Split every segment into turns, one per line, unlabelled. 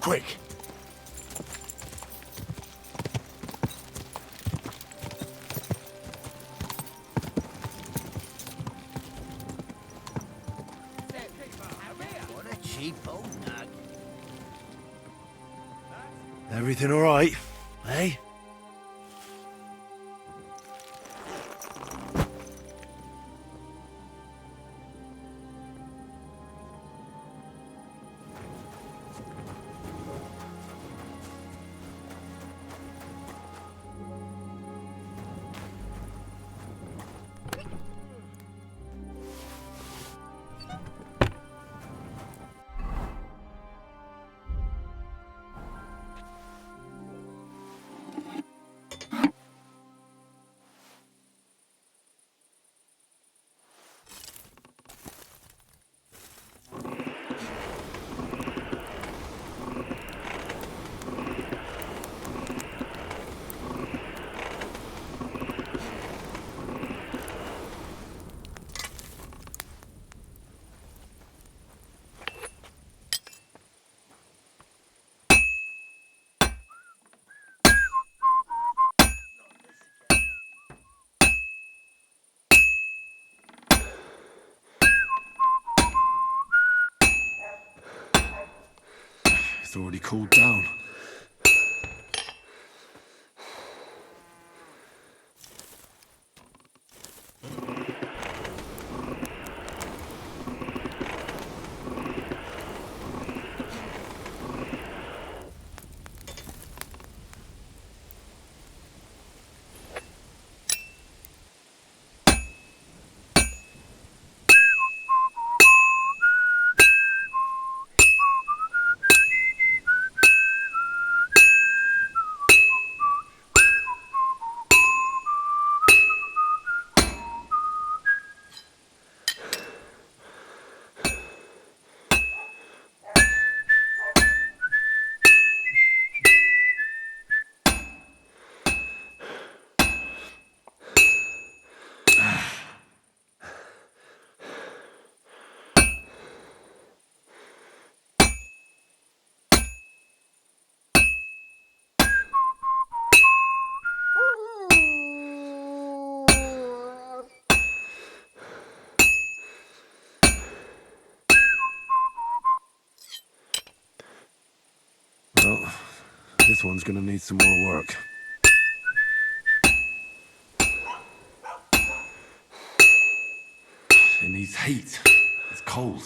quick.
What a cheap old nug.
Everything all right, eh? It's already cooled down. Well, this one's gonna need some more work. It needs heat. It's cold.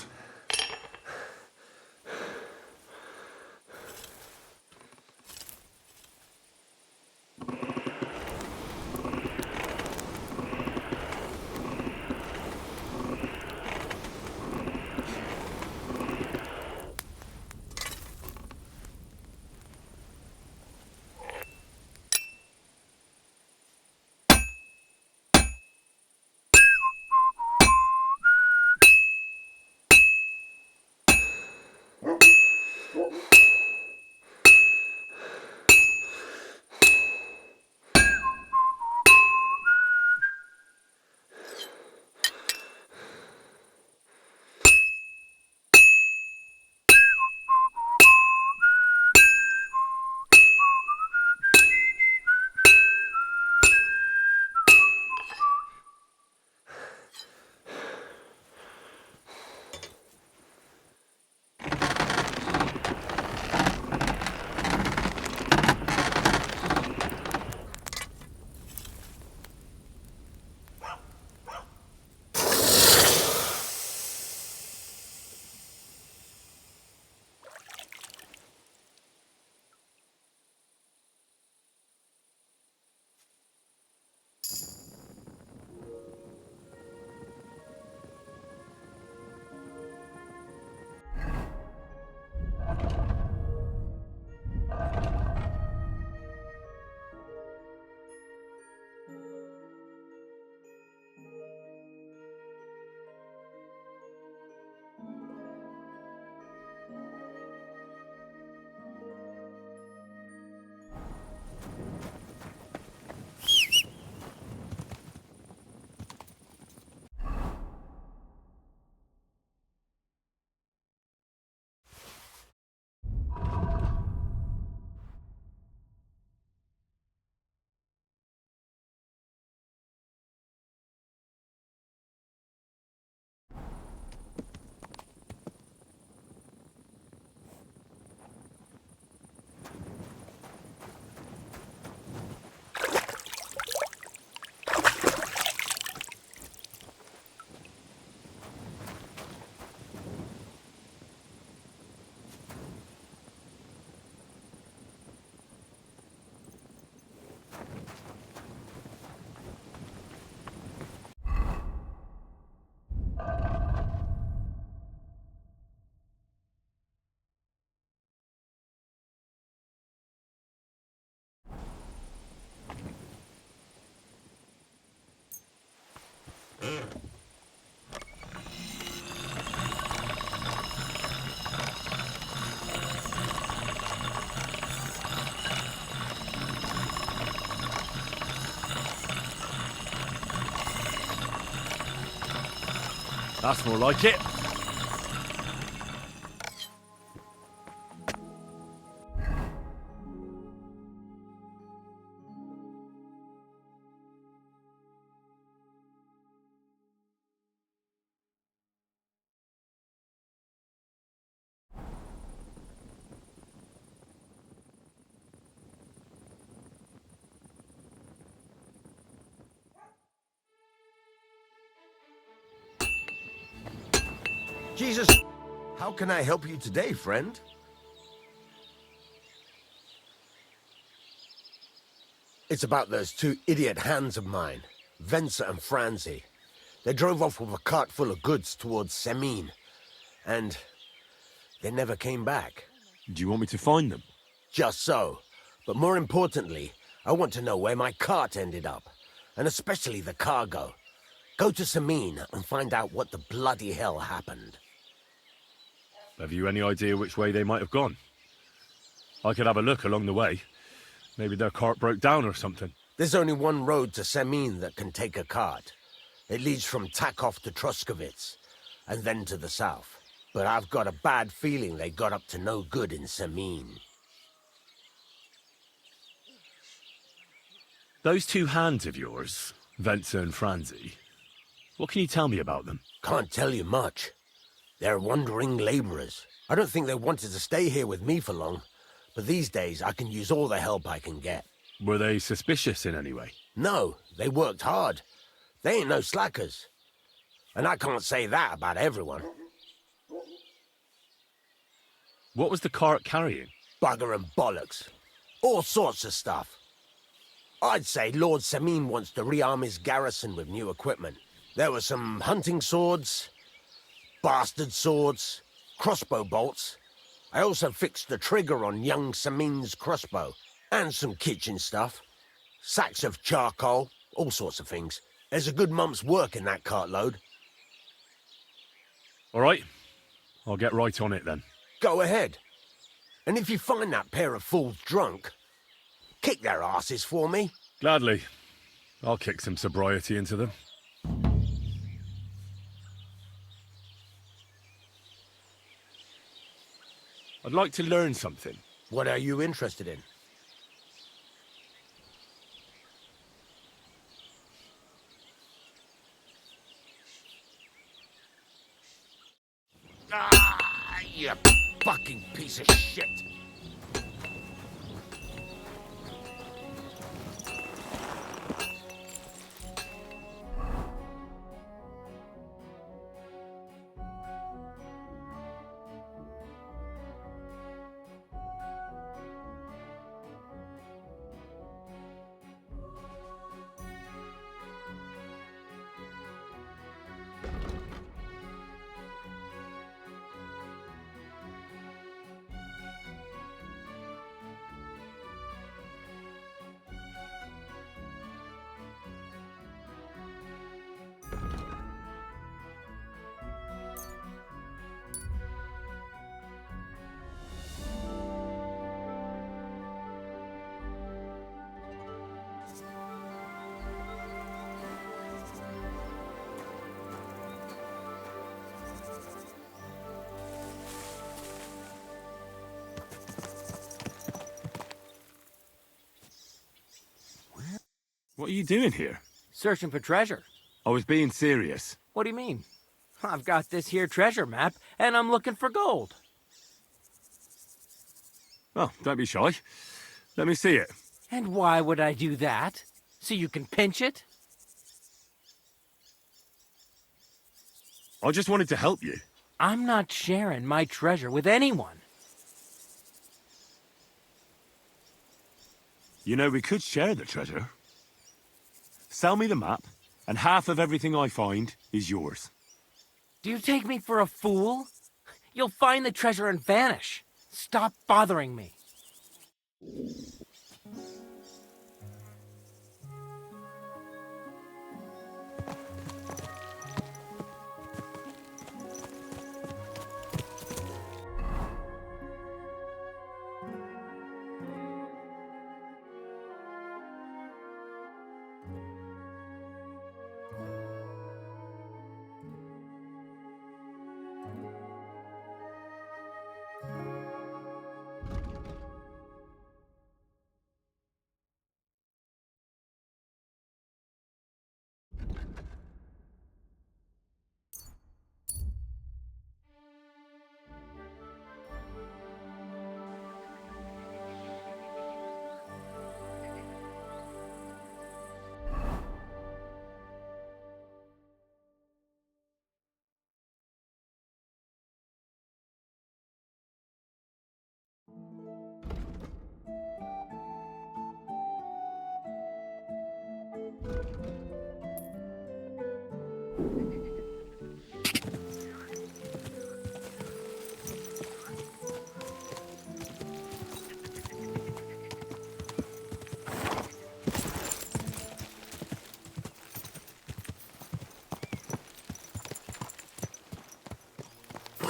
That's more like it.
Jesus, how can I help you today, friend? It's about those two idiot hands of mine, Venser and Franzi. They drove off with a cart full of goods towards Semine, and they never came back.
Do you want me to find them?
Just so. But more importantly, I want to know where my cart ended up, and especially the cargo. Go to Semine and find out what the bloody hell happened.
Have you any idea which way they might have gone? I could have a look along the way. Maybe their cart broke down or something.
There's only one road to Semine that can take a cart. It leads from Takov to Troskovitz, and then to the south. But I've got a bad feeling they got up to no good in Semine.
Those two hands of yours, Venser and Franzi, what can you tell me about them?
Can't tell you much. They're wandering laborers. I don't think they wanted to stay here with me for long, but these days I can use all the help I can get.
Were they suspicious in any way?
No, they worked hard. They ain't no slackers. And I can't say that about everyone.
What was the cart carrying?
Bugger and bollocks. All sorts of stuff. I'd say Lord Semine wants to rearm his garrison with new equipment. There were some hunting swords, bastard swords, crossbow bolts. I also fixed the trigger on young Semine's crossbow. And some kitchen stuff. Sacks of charcoal, all sorts of things. There's a good month's work in that cartload.
All right. I'll get right on it then.
Go ahead. And if you find that pair of fools drunk, kick their asses for me.
Gladly. I'll kick some sobriety into them. I'd like to learn something.
What are you interested in? Ah, you fucking piece of shit!
What are you doing here?
Searching for treasure.
I was being serious.
What do you mean? I've got this here treasure map, and I'm looking for gold.
Oh, don't be shy. Let me see it.
And why would I do that? So you can pinch it?
I just wanted to help you.
I'm not sharing my treasure with anyone.
You know, we could share the treasure. Sell me the map, and half of everything I find is yours.
Do you take me for a fool? You'll find the treasure and vanish. Stop bothering me.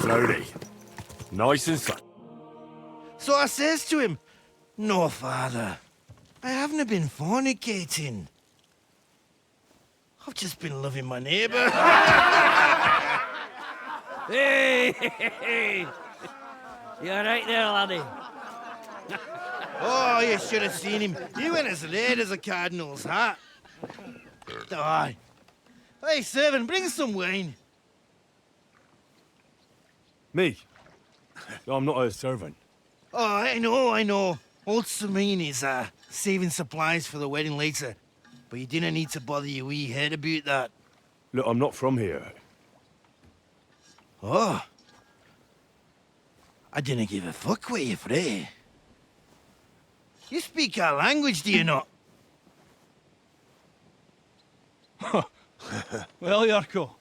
slowly. Nice and slow.
So I says to him, "No, father, I haven't been fornicating. I've just been loving my neighbour."
Hey! You alright there, laddie?
Oh, you should have seen him. He went as red as a cardinal's hat. Aye. Hey, servant, bring some wine.
Me? I'm not a servant.
Oh, I know. Old Sameen is saving supplies for the wedding later. But you didn't need to bother your wee head about that.
Look, I'm not from here.
Oh. I didn't give a fuck what you pray. You speak our language, do you not?
Well, Yurko,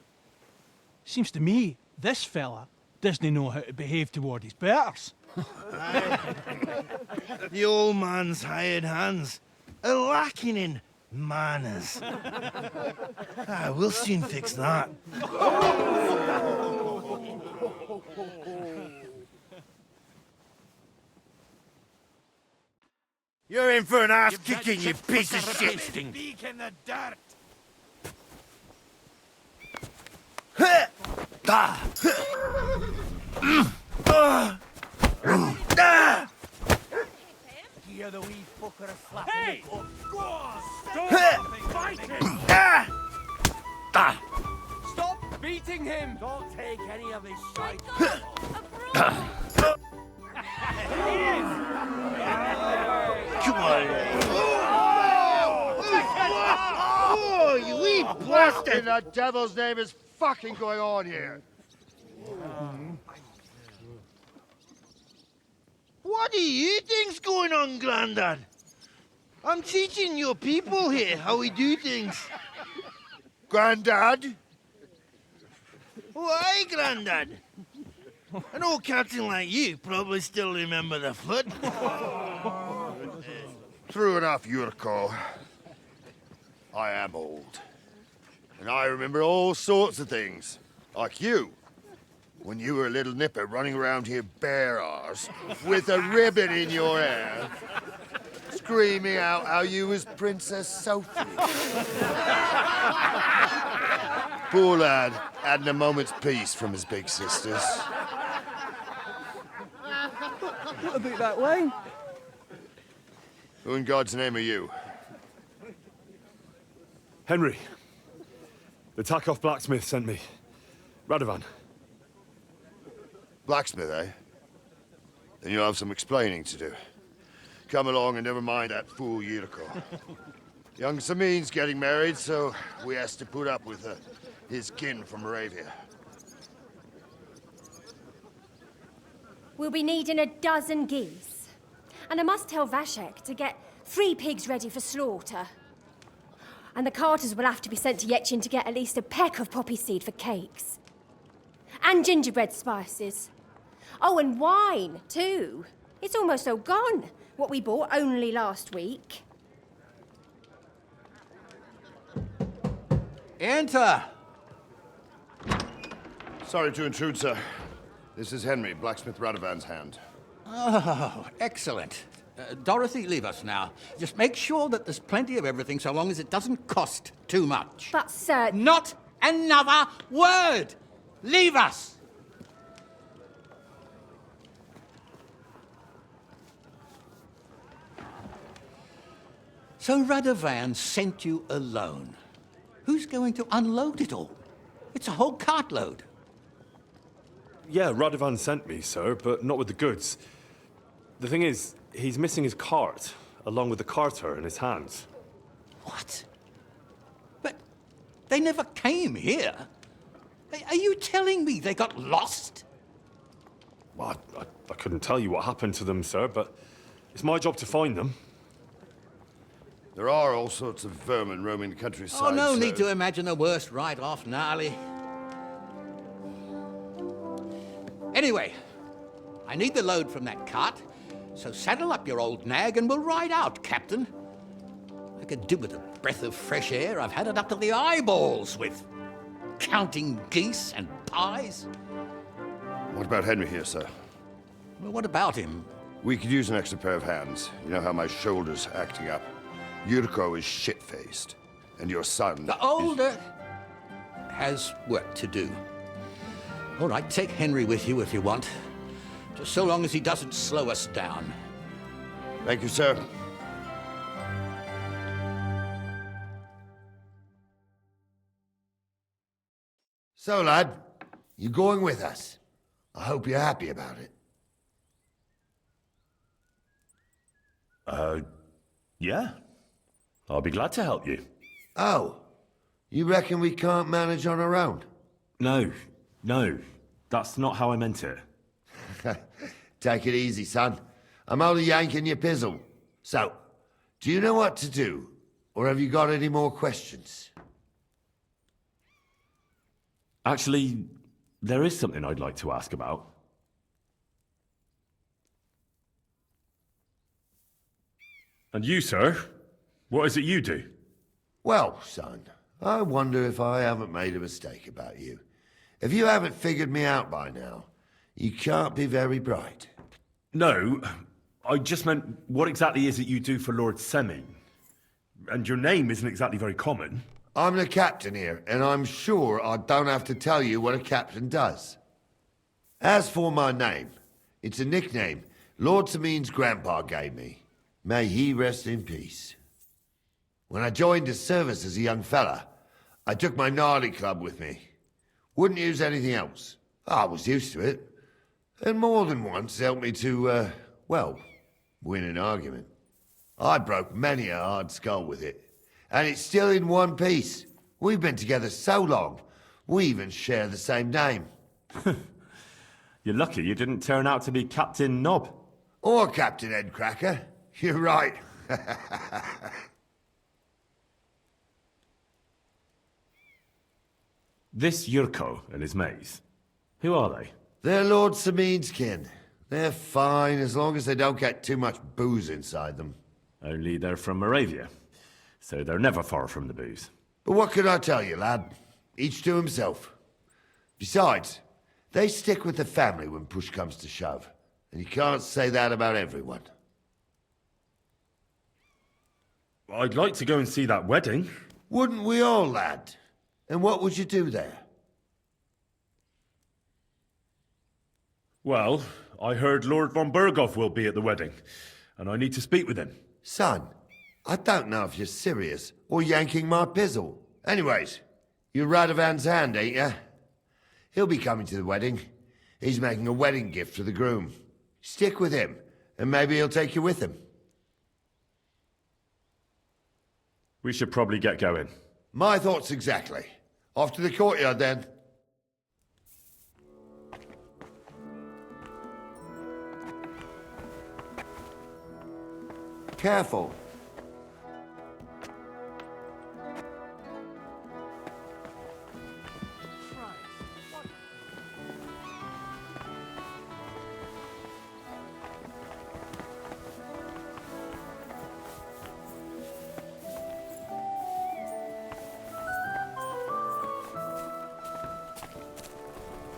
seems to me this fella doesn't know how to behave toward his betters.
The old man's hired hands are lacking in manners. We'll soon fix that. You're in for an ass kicking, you piece of shit!
Speak in the dirt!
Hear the wee fucker slap.
Hey!
Go on!
Stop beating him!
Don't take any of his shite.
Come on! Oh, you wee
What
bastard!
in the devil's name is fucking going on here?
What do you think's going on, Grandad? I'm teaching your people here how we do things.
Grandad?
Why, Grandad? An old captain like you probably still remember the flood.
True enough, Yurko. I am old. And I remember all sorts of things. Like you. When you were a little nipper running around here bare arse, with a ribbon in your hair, screaming out how you was Princess Sophie. Poor lad, hadn't a moment's peace from his big sisters.
What about that wine?
Who in God's name are you?
Henry. The Takoff blacksmith sent me. Radovan.
Blacksmith, eh? Then you'll have some explaining to do. Come along and never mind that fool Yurko. Young Samin's getting married, so we has to put up with his kin from Moravia.
We'll be needing a dozen geese. And I must tell Vashek to get 3 pigs ready for slaughter. And the carters will have to be sent to Yetchin to get at least a peck of poppy seed for cakes. And gingerbread spices. Oh, and wine, too. It's almost all gone, what we bought only last week.
Enter!
Sorry to intrude, sir. This is Henry, blacksmith Radovan's hand.
Oh, excellent. Dorothy, leave us now. Just make sure that there's plenty of everything so long as it doesn't cost too much.
But, sir...
Not another word! Leave us! So Radovan sent you alone. Who's going to unload it all? It's a whole cartload.
Yeah, Radovan sent me, sir, but not with the goods. The thing is, he's missing his cart, along with the carter in his hands.
What? But they never came here. Are you telling me they got lost?
Well, I couldn't tell you what happened to them, sir, but it's my job to find them.
There are all sorts of vermin roaming the countryside.
Oh, no
so...
need to imagine the worst right off, gnarly. Anyway, I need the load from that cart, so saddle up your old nag and we'll ride out, Captain. I could do with a breath of fresh air. I've had it up to the eyeballs with counting geese and pies.
What about Henry here, sir?
Well, what about him?
We could use an extra pair of hands. You know how my shoulder's acting up. Yurko is shit-faced. And your son
The older has work to do. All right, take Henry with you if you want. Just so long as he doesn't slow us down.
Thank you, sir. So, lad, you going with us? I hope you're happy about it.
Yeah. I'll be glad to help you.
Oh, you reckon we can't manage on our own?
No, that's not how I meant it.
Take it easy, son. I'm only yanking your pizzle. So, do you know what to do? Or have you got any more questions?
Actually, there is something I'd like to ask about. And you, sir? What is it you do?
Well, son, I wonder if I haven't made a mistake about you. If you haven't figured me out by now, you can't be very bright.
No, I just meant, what exactly is it you do for Lord Seming? And your name isn't exactly very common.
I'm the captain here, and I'm sure I don't have to tell you what a captain does. As for my name, it's a nickname Lord Seming's grandpa gave me. May he rest in peace. When I joined his service as a young fella, I took my gnarly club with me. Wouldn't use anything else. I was used to it. And more than once helped me to, well, win an argument. I broke many a hard skull with it. And it's still in one piece. We've been together so long, we even share the same name.
You're lucky you didn't turn out to be Captain Knob.
Or Captain Headcracker. You're right.
This Yurko and his mates, who are they?
They're Lord Seming's kin. They're fine as long as they don't get too much booze inside them.
Only they're from Moravia, so they're never far from the booze.
But what can I tell you, lad? Each to himself. Besides, they stick with the family when push comes to shove. And you can't say that about everyone.
I'd like to go and see that wedding.
Wouldn't we all, lad? And what would you do there?
Well, I heard Lord von Burghoff will be at the wedding, and I need to speak with him.
Son, I don't know if you're serious or yanking my pizzle. Anyways, you're Radovan's hand, ain't ya? He'll be coming to the wedding. He's making a wedding gift for the groom. Stick with him, and maybe he'll take you with him.
We should probably get going.
My thoughts exactly. Off to the courtyard, then. Careful.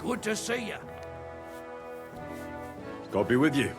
Good to see you.
God be with you.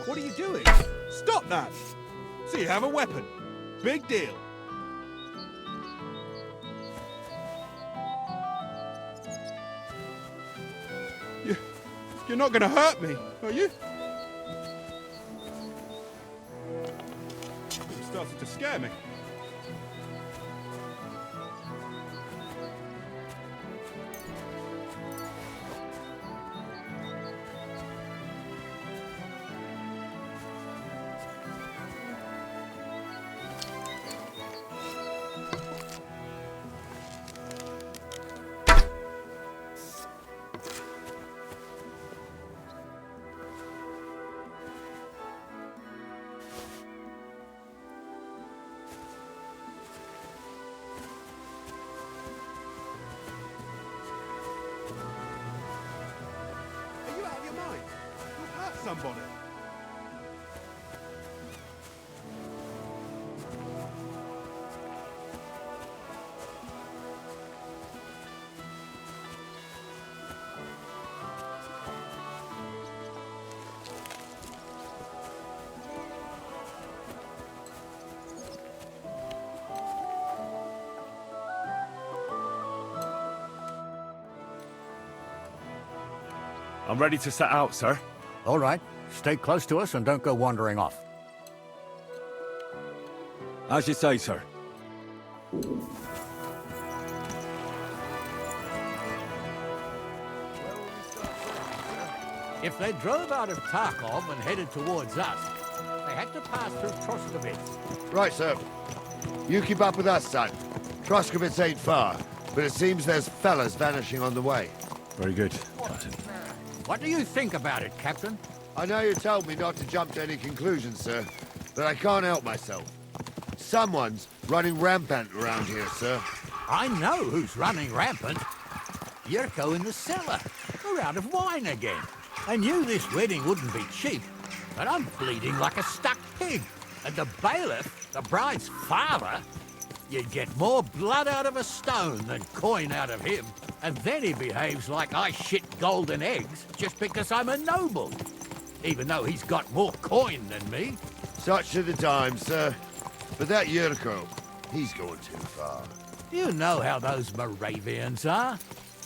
What are you doing? Stop that! So you have a weapon. Big deal. You're not gonna hurt me, are you? You're starting to scare me. somebody.
I'm ready to set out, sir.
All right. Stay close to us and don't go wandering off.
As you say, sir.
If they drove out of Tarkov and headed towards us, they had to pass through Troskovitz.
Right, sir. You keep up with us, son. Troskovitz ain't far, but it seems there's fellas vanishing on the way.
Very good, Captain.
What do you think about it, Captain?
I know you told me not to jump to any conclusions, sir, but I can't help myself. Someone's running rampant around here, sir.
I know who's running rampant. Yurko in the cellar. We're out of wine again. I knew this wedding wouldn't be cheap, but I'm bleeding like a stuck pig. And the bailiff, the bride's father, you'd get more blood out of a stone than coin out of him. And then he behaves like I shit golden eggs just because I'm a noble. Even though he's got more coin than me.
Such are the times, sir. But that Yurko, he's going too far.
You know how those Moravians are.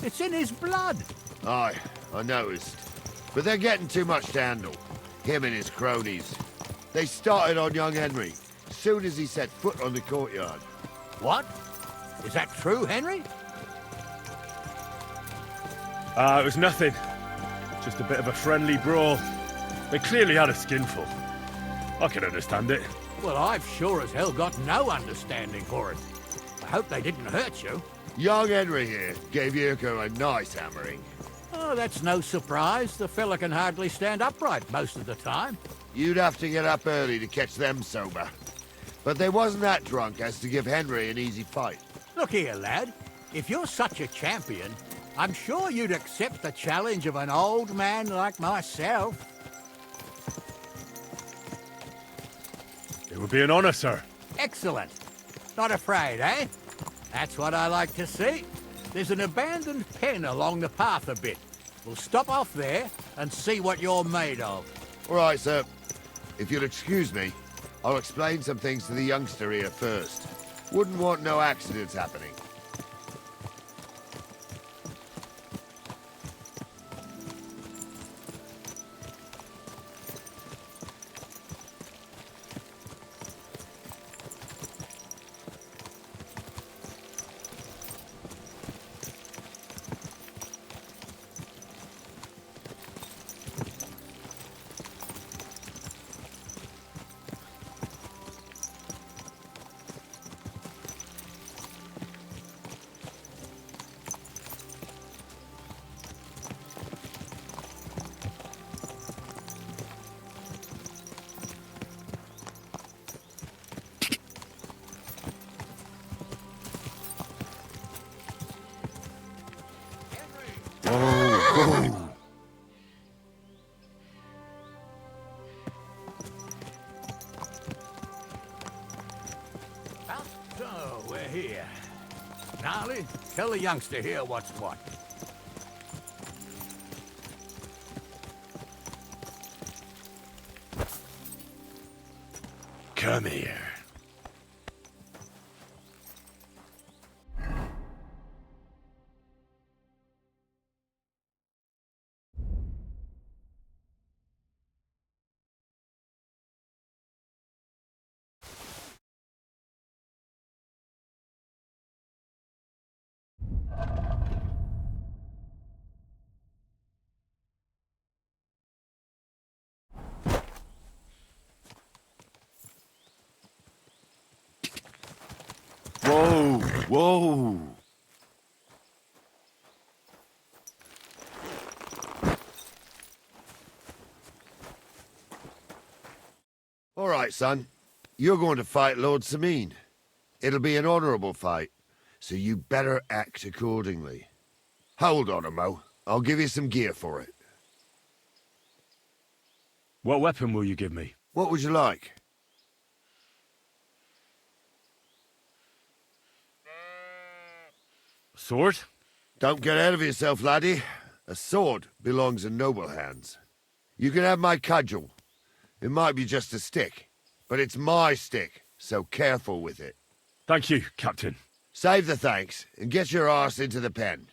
It's in his blood.
Aye, I noticed. But they're getting too much to handle. Him and his cronies. They started on young Henry, soon as he set foot on the courtyard.
What? Is that true, Henry?
It was nothing. Just a bit of a friendly brawl. They clearly had a skinful. I can understand it.
Well, I've sure as hell got no understanding for it. I hope they didn't hurt you.
Young Henry here gave Yurko a nice hammering.
Oh, that's no surprise. The fella can hardly stand upright most of the time.
You'd have to get up early to catch them sober. But they wasn't that drunk as to give Henry an easy fight.
Look here, lad. If you're such a champion, I'm sure you'd accept the challenge of an old man like myself.
It would be an honor, sir.
Excellent. Not afraid, eh? That's what I like to see. There's an abandoned pen along the path a bit. We'll stop off there and see what you're made of.
All right, sir. If you'll excuse me, I'll explain some things to the youngster here first. Wouldn't want no accidents happening.
So, we're here. Gnarly, tell the youngster here what's what.
Come here. Whoa, whoa.
All right, son. You're going to fight Lord Sameen. It'll be an honorable fight, so you better act accordingly. Hold on, Mo. I'll give you some gear for it.
What weapon will you give me?
What would you like?
Sword?
Don't get ahead of yourself, laddie. A sword belongs in noble hands. You can have my cudgel. It might be just a stick, but it's my stick, so careful with it.
Thank you, Captain.
Save the thanks, and get your arse into the pen.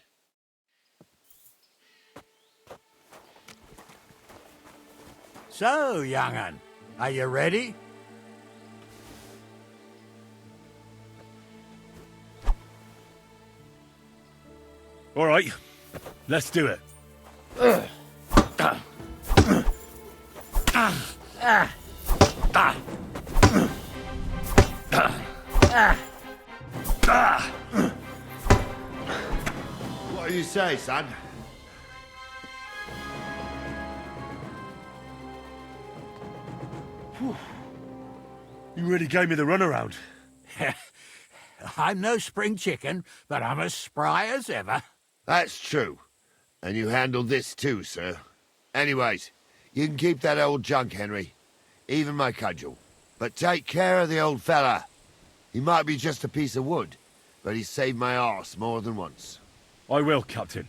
So, young'un, are you ready?
All right, let's do it.
What do you say, son?
You really gave me the runaround.
I'm no spring chicken, but I'm as spry as ever.
That's true. And you handled this too, sir. Anyways, you can keep that old junk, Henry. Even my cudgel. But take care of the old fella. He might be just a piece of wood, but he saved my arse more than once.
I will, Captain.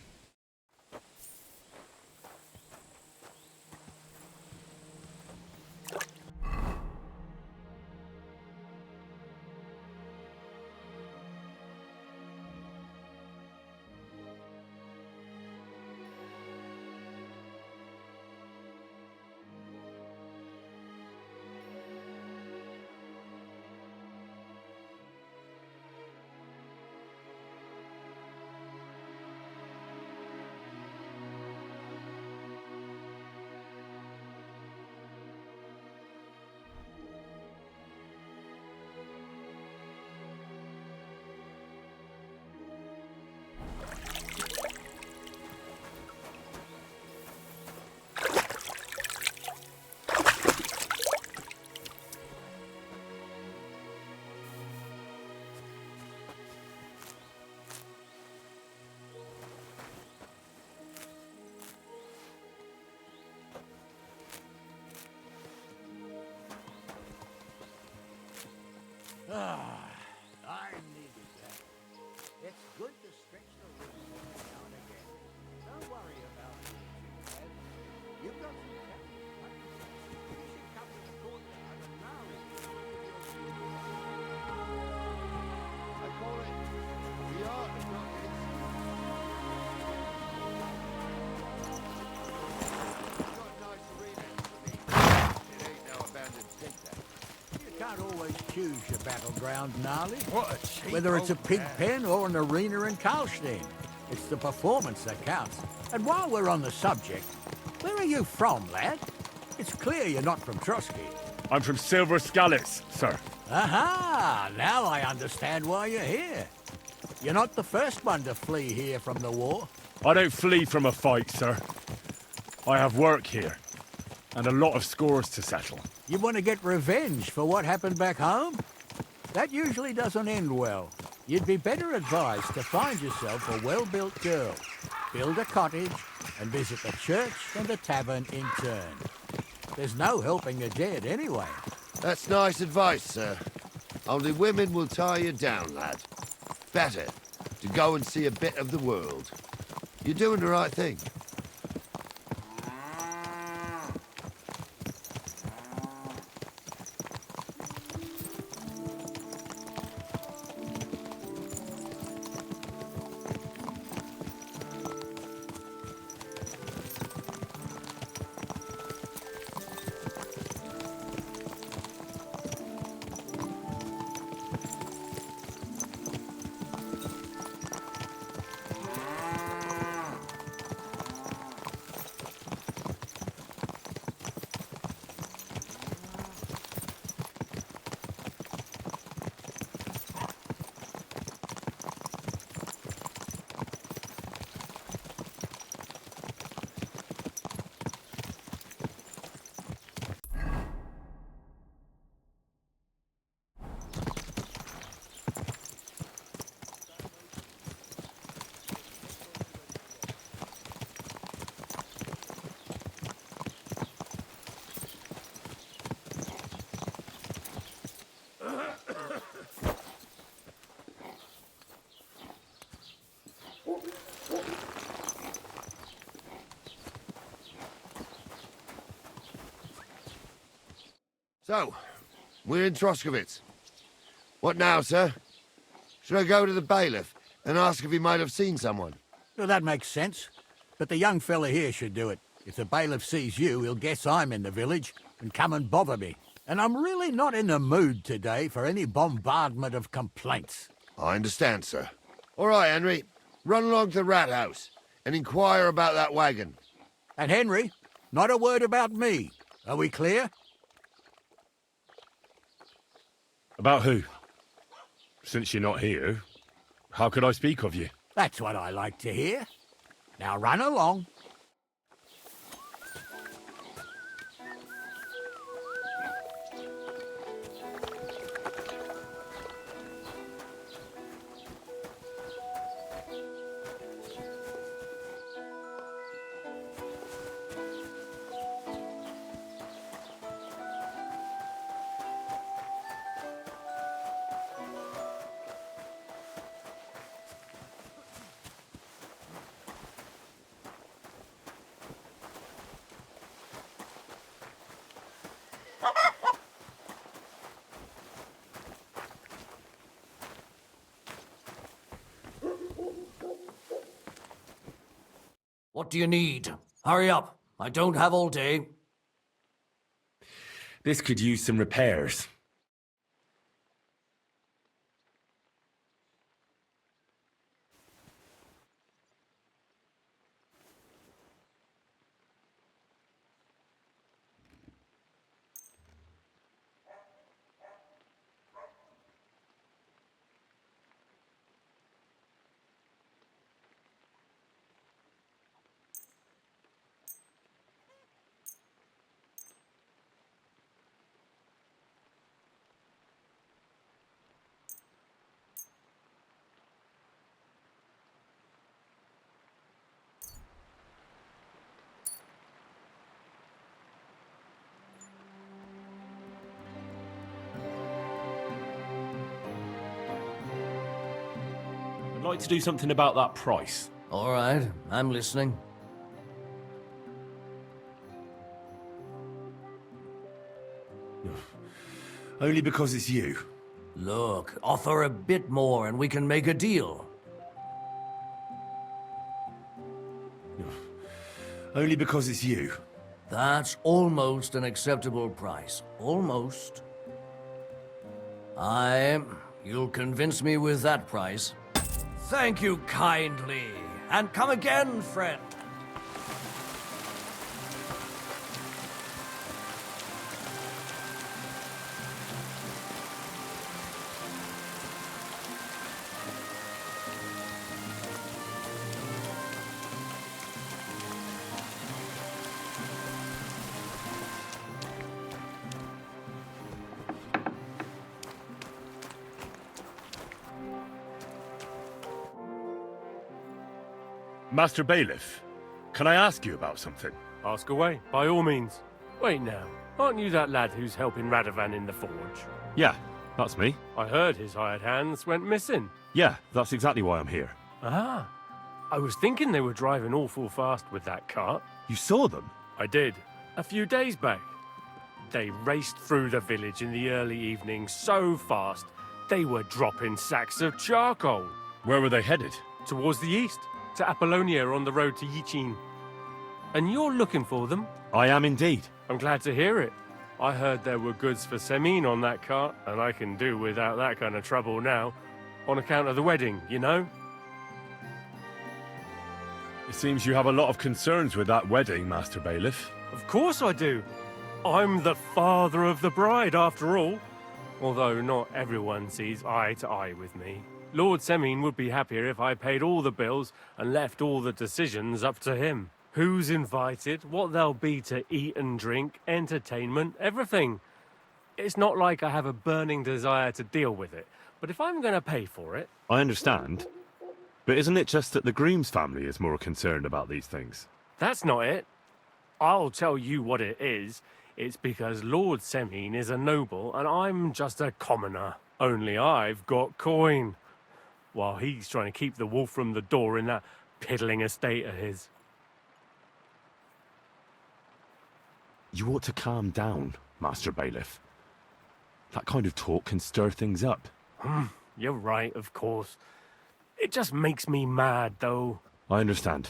I needed that. It's good to stretch the roots now and again. Don't worry about it, Chad. You've got some capital money. You should come to the courtyard and now
I call it the art of rockets. Got a nice arena for me. It ain't no abandoned sink, that.
You can't always choose your battleground, Gnarly.
What a cheap
Whether it's a
old
pig
man.
pen or an arena in Karlstein. It's the performance that counts. And while we're on the subject, where are you from, lad? It's clear you're not from Trotsky.
I'm from Silver Scallops, sir.
Aha! Now I understand why you're here. You're not the first one to flee here from the war.
I don't flee from a fight, sir. I have work here, and a lot of scores to settle.
You want to get revenge for what happened back home? That usually doesn't end well. You'd be better advised to find yourself a well-built girl, build a cottage, and visit the church and the tavern in turn. There's no helping the dead anyway.
That's nice advice, sir. Only women will tie you down, lad. Better to go and see a bit of the world. You're doing the right thing. So, we're in Troskovitz. What now, sir? Should I go to the bailiff and ask if he might have seen someone?
Well, that makes sense. But the young fella here should do it. If the bailiff sees you, he'll guess I'm in the village and come and bother me. And I'm really not in the mood today for any bombardment of complaints.
I understand, sir. All right, Henry. Run along to the rat house and inquire about that wagon.
And Henry, not a word about me. Are we clear?
About who? Since you're not here, how could I speak of you?
That's what I like to hear. Now run along.
What do you need? Hurry up. I don't have all day.
This could use some repairs. I'd like to do something about that price.
All right, I'm listening.
Only because it's you.
Look, offer a bit more and we can make a deal.
Only because it's you.
That's almost an acceptable price. Almost. You'll convince me with that price. Thank you kindly. And come again, friend.
Master Bailiff, can I ask you about something?
Ask away, by all means. Wait now, aren't you that lad who's helping Radovan in the forge?
Yeah, that's me.
I heard his hired hands went missing.
Yeah, that's exactly why I'm here.
Ah, I was thinking they were driving awful fast with that cart.
You saw them?
I did, a few days back. They raced through the village in the early evening so fast, they were dropping sacks of charcoal.
Where were they headed?
Towards the east, to Apollonia on the road to Yichin. And you're looking for them?
I am indeed.
I'm glad to hear it. I heard there were goods for Semin on that cart, and I can do without that kind of trouble now, on account of the wedding, you know?
It seems you have a lot of concerns with that wedding, Master Bailiff.
Of course I do. I'm the father of the bride, after all. Although not everyone sees eye to eye with me. Lord Semin would be happier if I paid all the bills and left all the decisions up to him. Who's invited, what there'll be to eat and drink, entertainment, everything. It's not like I have a burning desire to deal with it, but if I'm going to pay for it...
I understand. But isn't it just that the groom's family is more concerned about these things?
That's not it. I'll tell you what it is. It's because Lord Semin is a noble and I'm just a commoner. Only I've got coin. While he's trying to keep the wolf from the door in that piddling estate of his.
You ought to calm down, Master Bailiff. That kind of talk can stir things up.
You're right, of course. It just makes me mad, though.
I understand.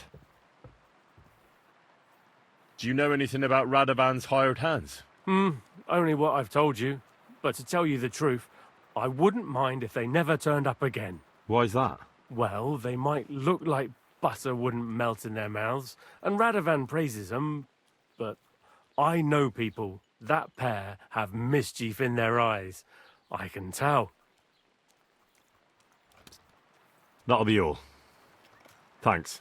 Do you know anything about Radovan's hired hands?
Only what I've told you. But to tell you the truth, I wouldn't mind if they never turned up again.
Why's that?
Well, they might look like butter wouldn't melt in their mouths, and Radovan praises them, but I know people. That pair have mischief in their eyes. I can tell.
That'll be all. Thanks.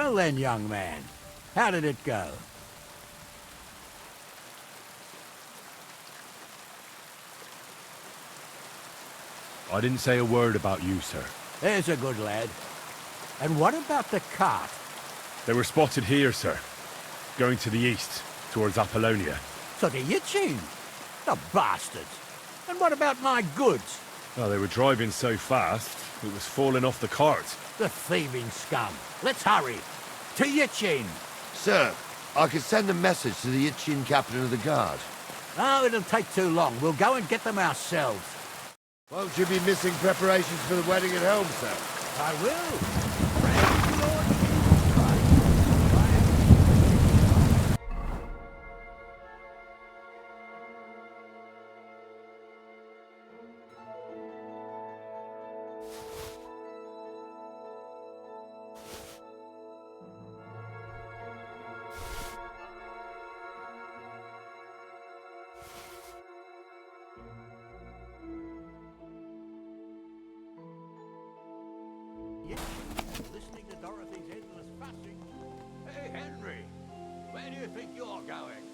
Well then, young man, how did it go?
I didn't say a word about you, sir.
There's a good lad. And what about the cart?
They were spotted here, sir. Going to the east, towards Apollonia.
So the Yitchin? The bastards! And what about my goods?
Well, they were driving so fast, it was falling off the cart.
The thieving scum. Let's hurry. To Yitchin!
Sir, I could send a message to the Itchin captain of the guard.
Oh, it'll take too long. We'll go and get them ourselves.
Won't you be missing preparations for the wedding at home, sir?
I will. Praise the Lord listening to Dorothy's endless fussing. Hey, Henry, where do you think you're going?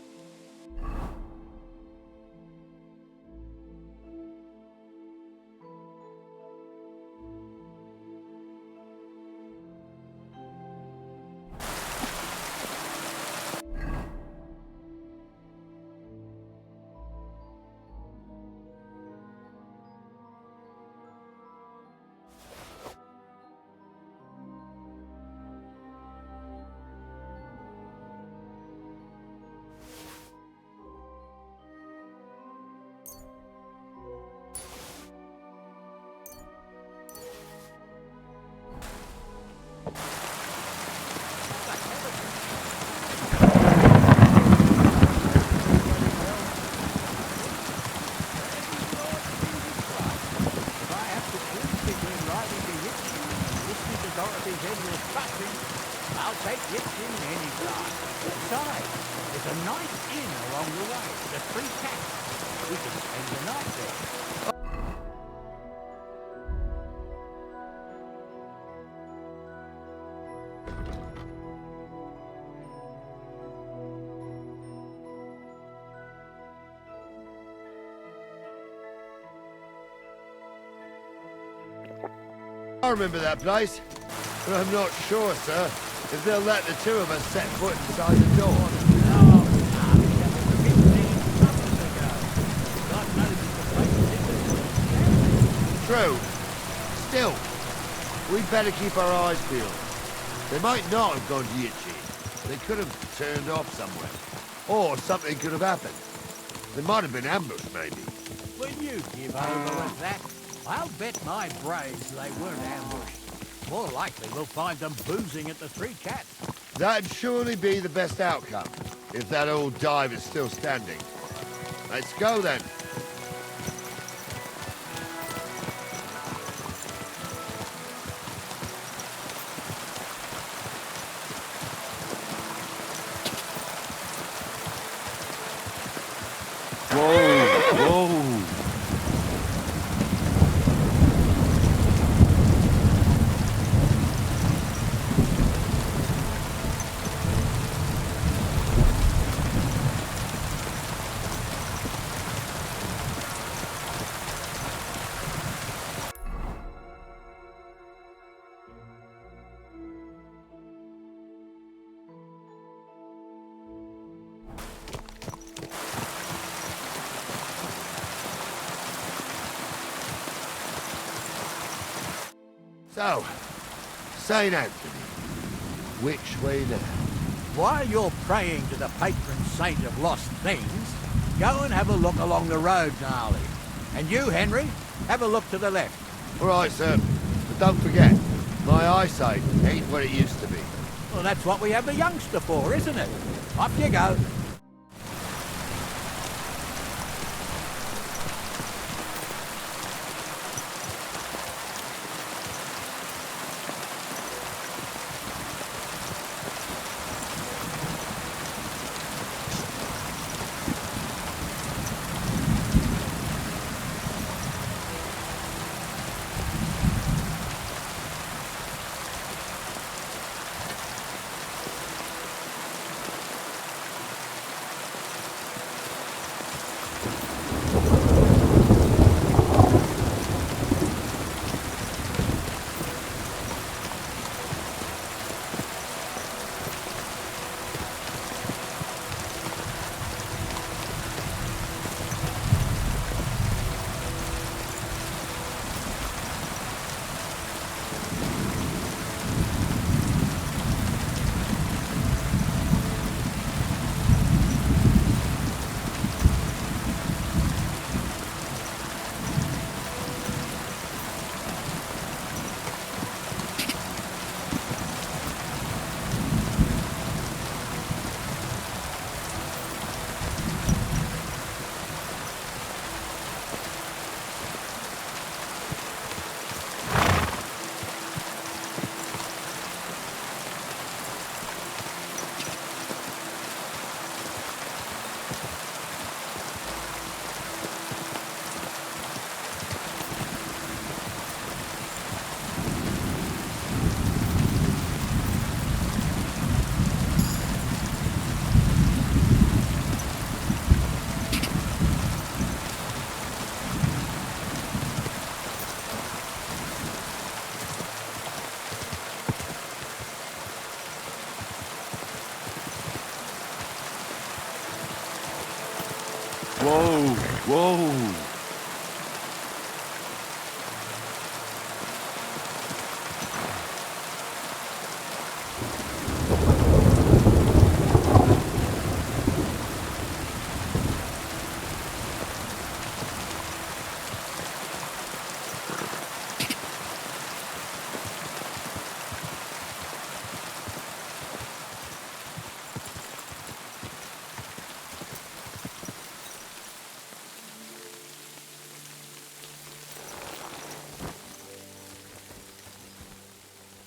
a nice inn along the way, the Three Cats. We can spend the night there.
I remember that place, but I'm not sure, sir, if they'll let the two of us set foot inside the door. True. Still, we'd better keep our eyes peeled. They might not have gone to Yitchy. They could have turned off somewhere. Or something could have happened. They might have been ambushed, maybe.
Will you give over with that? I'll bet my braves they weren't ambushed. More likely we'll find them boozing at the Three Cats.
That'd surely be the best outcome, if that old dive is still standing. Let's go then.
Whoa!
So, St. Anthony, which way now?
While you're praying to the patron saint of lost things, go and have a look along the road, Gnarly. And you, Henry, have a look to the left.
All right, sir. But don't forget, my eyesight ain't what it used to be.
Well, that's what we have the youngster for, isn't it? Off you go.
Whoa! Whoa!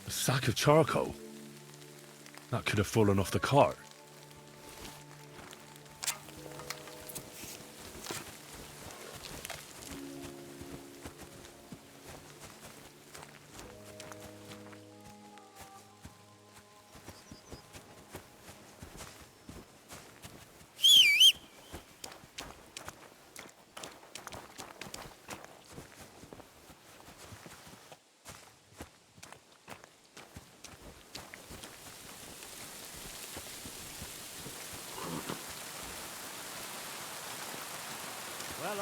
A sack of charcoal? That could have fallen off the cart.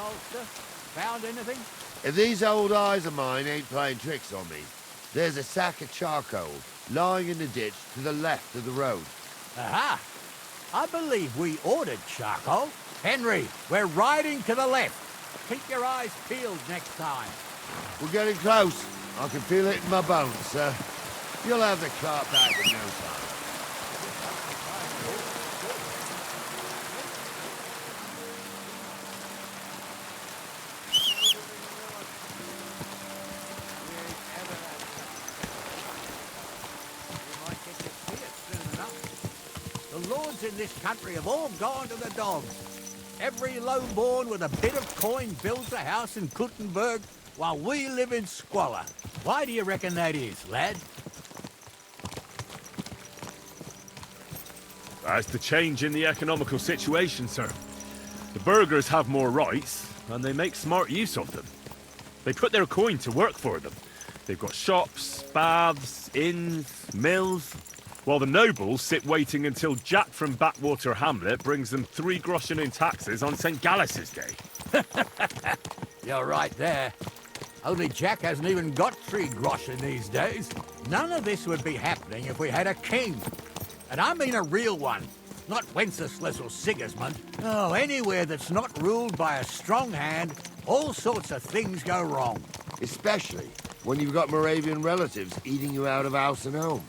Ulster? Found anything?
If these old eyes of mine ain't playing tricks on me, there's a sack of charcoal lying in the ditch to the left of the road.
Aha! I believe we ordered charcoal. Henry, we're riding to the left. Keep your eyes peeled next time.
We're getting close. I can feel it in my bones, sir. You'll have the cart back in no time.
The lords in this country have all gone to the dogs. Every lowborn with a bit of coin builds a house in Kuttenberg while we live in squalor. Why do you reckon that is, lad?
That's the change in the economical situation, sir. The burghers have more rights, and they make smart use of them. They put their coin to work for them. They've got shops, baths, inns, mills, while the nobles sit waiting until Jack from Backwater Hamlet brings them 3 groschen in taxes on St. Gallus's Day.
You're right there. Only Jack hasn't even got 3 groschen these days. None of this would be happening if we had a king. And I mean a real one. Not Wenceslas or Sigismund. Oh, anywhere that's not ruled by a strong hand, all sorts of things go wrong.
Especially when you've got Moravian relatives eating you out of house and home.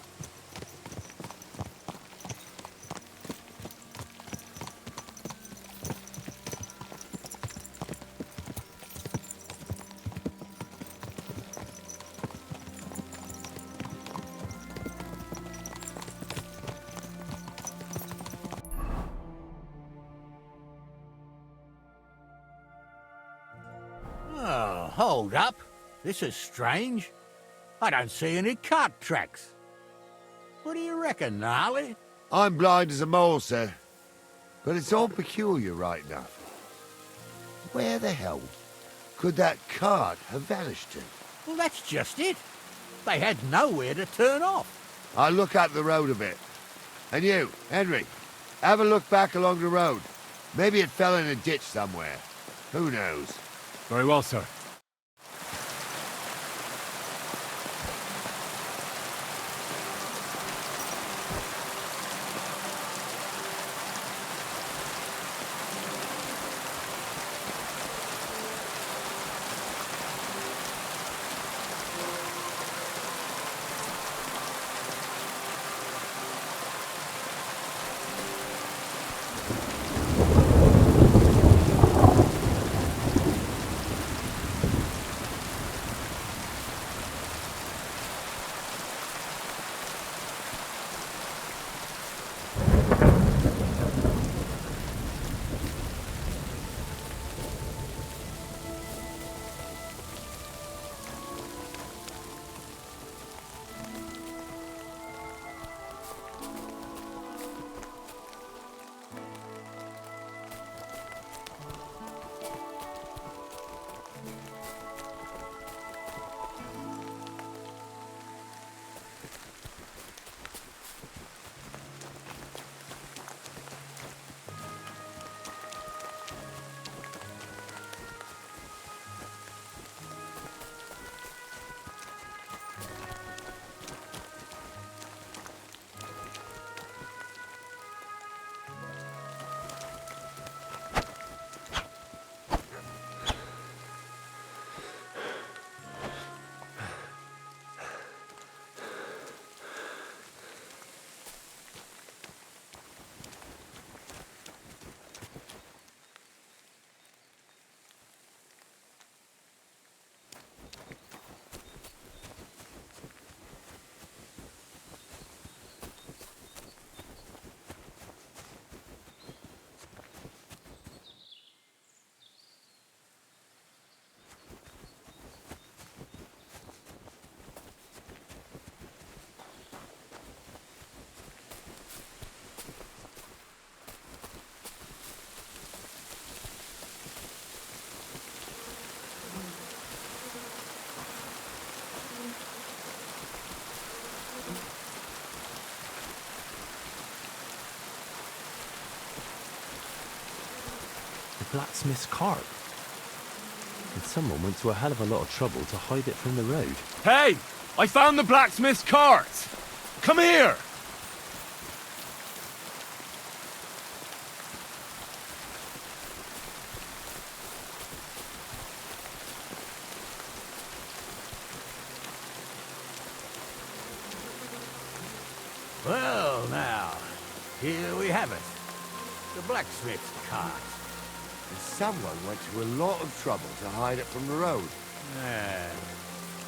Oh, hold up. This is strange. I don't see any cart tracks. What do you reckon, Gnarly?
I'm blind as a mole, sir. But it's all peculiar right enough. Where the hell could that cart have vanished to?
Well, that's just it. They had nowhere to turn off.
I'll look up the road a bit. And you, Henry, have a look back along the road. Maybe it fell in a ditch somewhere. Who knows?
Very well, sir.
Blacksmith's cart.
And someone went to a hell of a lot of trouble to hide it from the road.
Hey! I found the blacksmith's cart! Come here!
Well, now, here we have it. The blacksmith's cart.
And someone went to a lot of trouble to hide it from the road.
Yeah.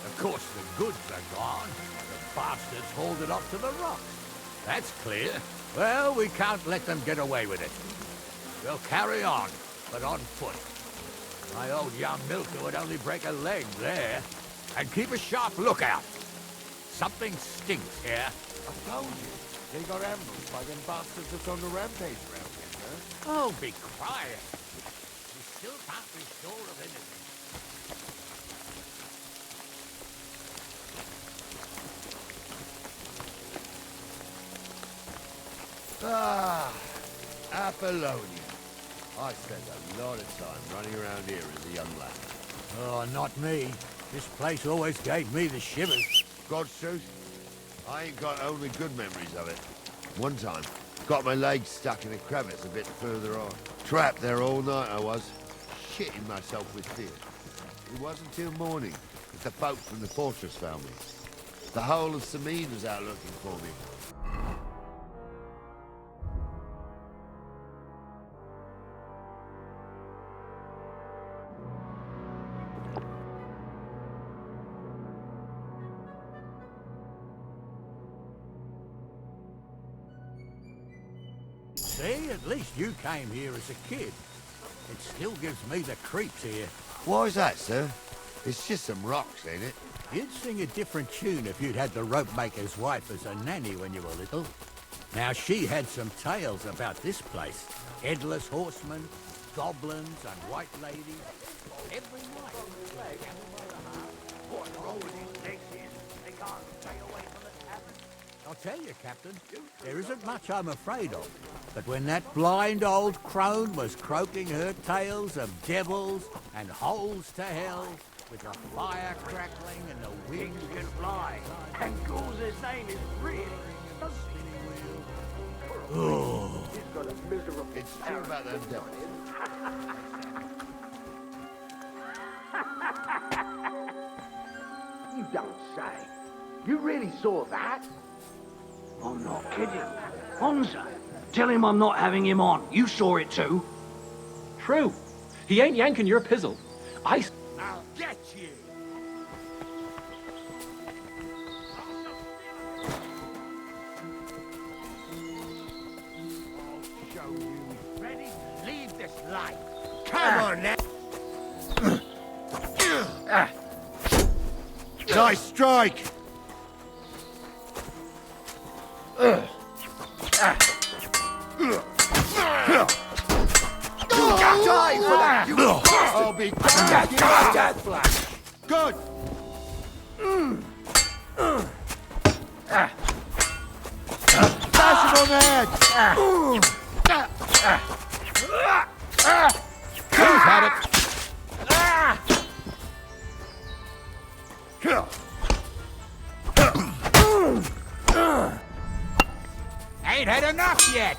Of course, the goods are gone. The bastards hauled it off to the rocks. That's clear. Well, we can't let them get away with it. We'll carry on, but on foot. My old young milker would only break a leg there. And keep a sharp lookout. Something stinks here.
I told you. They got ambushed by them bastards that's on the rampage round here, sir.
Oh, be quiet. We still can't be sure of anything.
Ah, Apollonia. I spent a lot of time running around here as a young lad.
Oh, not me. This place always gave me the shivers.
God's truth, I ain't got only good memories of it. One time, got my leg stuck in a crevice a bit further on. Trapped there all night I was, shitting myself with fear. It wasn't till morning that the folk from the fortress found me. The whole of Sameen was out looking for me.
See, at least you came here as a kid. It still gives me the creeps here.
Why's that, sir? It's just some rocks, ain't it?
You'd sing a different tune if you'd had the rope maker's wife as a nanny when you were little. Now, she had some tales about this place. Headless horsemen, goblins, and white ladies. Every night. What's wrong with these legs here? They can't stay away from the tavern. I'll tell you, Captain, there isn't much I'm afraid of. But when that blind old crone was croaking her tales of devils and holes to hell, with the fire crackling and the wings can fly, and Gauze's name is really the spinning wheel. Oh.
It's true about them devils.
You don't say. You really saw that? I'm not kidding. Honza, tell him I'm not having him on. You saw it too.
True. He ain't yanking your pizzle.
I'll get you. I'll show you. Ready? Leave this life. Come on now.
Nice strike!
Die for that, you
I'll be dead flash. Good! Smash him on the head!
Who's had it? Ain't had enough yet.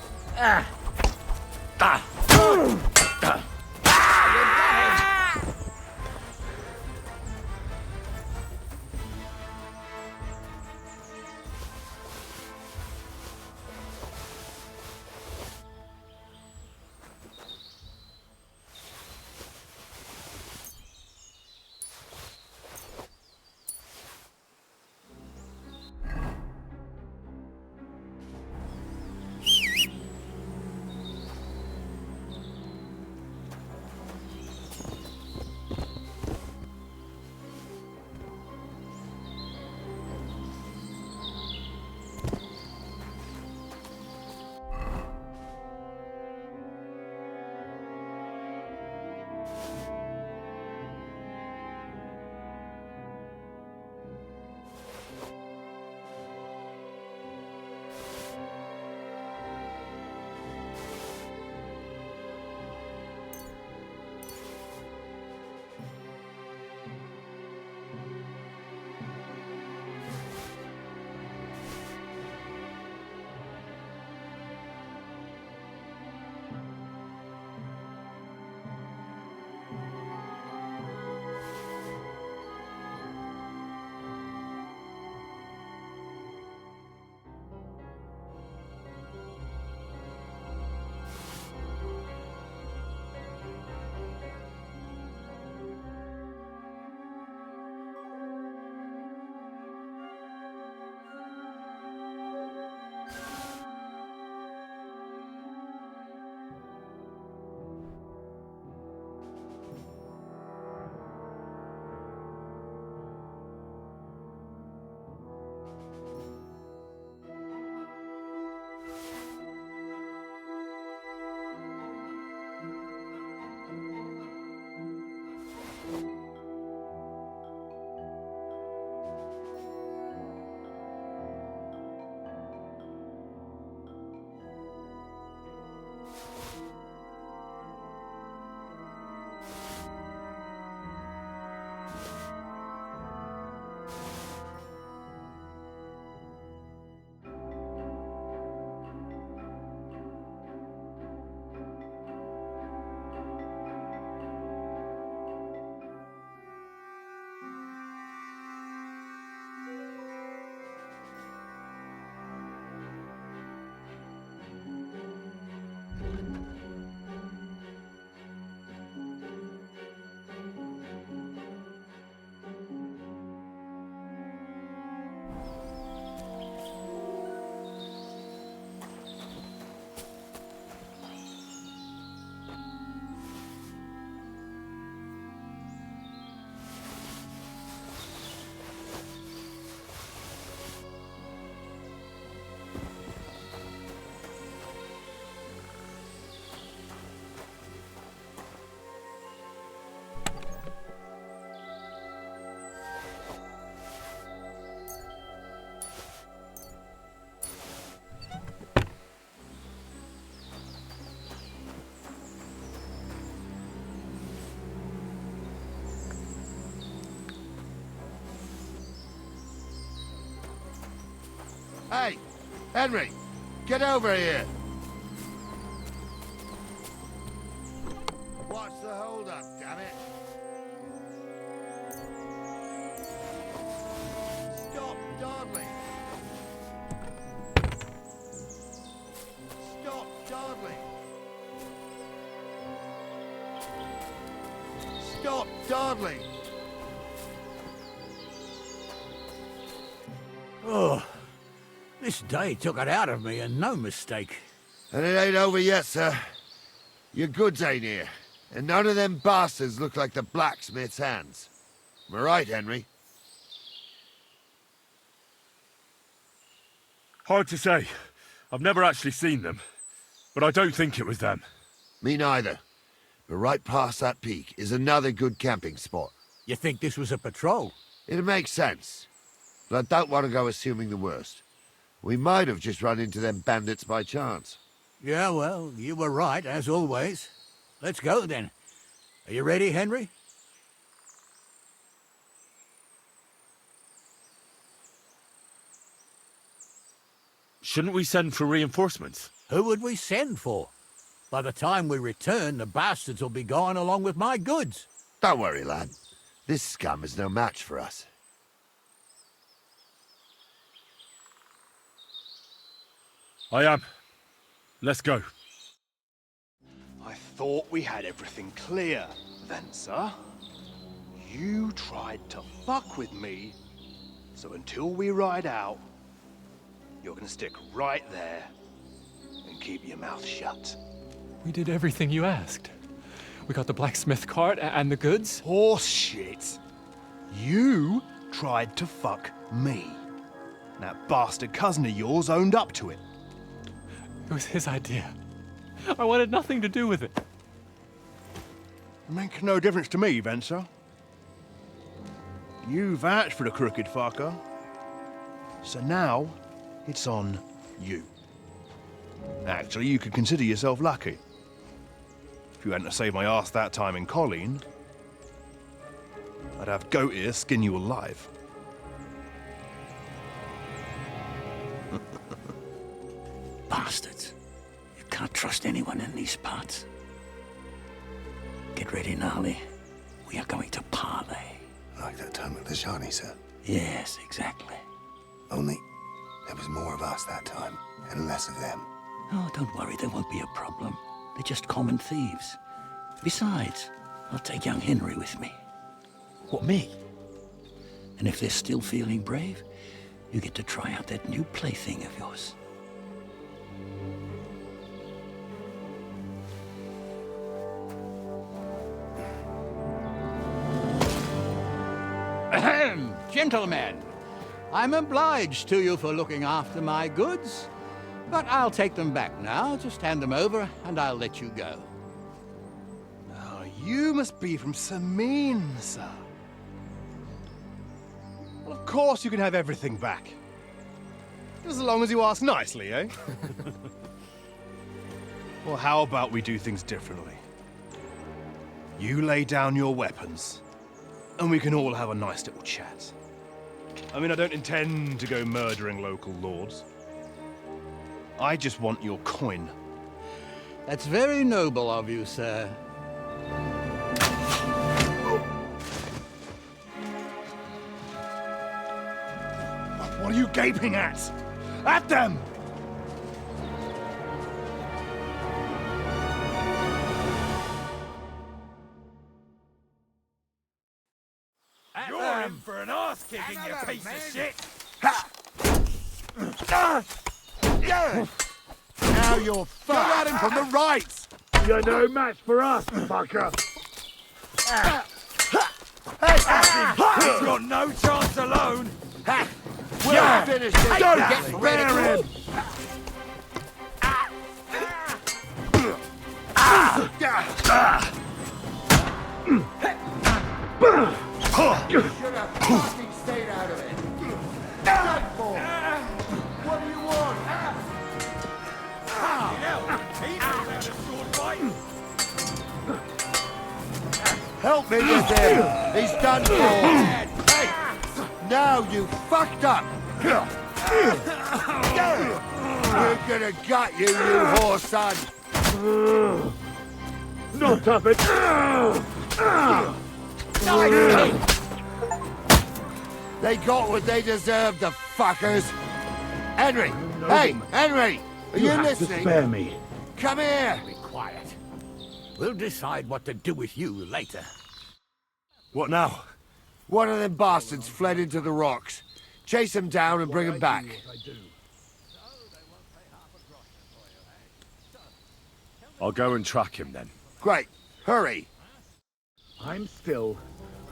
Hey, Henry, get over here. What's the hold-up, damn it? Stop dawdling. Stop dawdling. Stop dawdling.
Oh, this day took it out of me, and no mistake.
And it ain't over yet, sir. Your goods ain't here. And none of them bastards look like the blacksmith's hands. Am I right, Henry?
Hard to say. I've never actually seen them. But I don't think it was them.
Me neither. But right past that peak is another good camping spot.
You think this was a patrol?
It makes sense. But I don't want to go assuming the worst. We might have just run into them bandits by chance.
Yeah, well, you were right, as always. Let's go, then. Are you ready, Henry?
Shouldn't we send for reinforcements?
Who would we send for? By the time we return, the bastards will be gone along with my goods.
Don't worry, lad. This scum is no match for us.
I am. Let's go.
I thought we had everything clear, then, sir. You tried to fuck with me, so until we ride out, you're gonna stick right there and keep your mouth shut.
We did everything you asked. We got the blacksmith cart and the goods.
Horse shit. You tried to fuck me. That bastard cousin of yours owned up to it.
It was his idea. I wanted nothing to do with it.
Make no difference to me, Venser. You vouched for the crooked fucker. So now, it's on you. Actually, you could consider yourself lucky. If you hadn't have saved my ass that time in Colleen, I'd have goat ear skin you alive.
Bastards. You can't trust anyone in these parts. Get ready, Gnarly. We are going to parley.
Like that time at the Shani, sir?
Yes, exactly.
Only there was more of us that time, and less of them.
Oh, don't worry, there won't be a problem. They're just common thieves. Besides, I'll take young Henry with me.
What, me?
And if they're still feeling brave, you get to try out that new plaything of yours. Ahem, gentlemen, I'm obliged to you for looking after my goods, but I'll take them back now. Just hand them over, and I'll let you go.
Oh, you must be from Samin, sir. Well, of course you can have everything back. Just as long as you ask nicely, eh? Well, how about we do things differently? You lay down your weapons, and we can all have a nice little chat. I mean, I don't intend to go murdering local lords. I just want your coin.
That's very noble of you, sir.
What are you gaping at? At them!
You're in for an arse kicking, you piece of shit!
Now you're fucked!
Go at him from the right!
You're no match for us, fucker!
He's got no chance alone!
We'll finish this!
Don't
get
spare him!
You should have fucking stayed out of it! Done for! What do you want? Help me with him! He's done for! Hey! Now you fucked up! We're gonna gut you, you whore son!
Not up it!
They got what they deserved, the fuckers! Henry! Hey, Henry! Are you
have
listening?
to spare me.
Come here!
Be quiet. We'll decide what to do with you later.
What now? One of them bastards fled into the rocks. Chase him down and bring him back.
I'll go and track him then.
Great. Hurry.
I'm still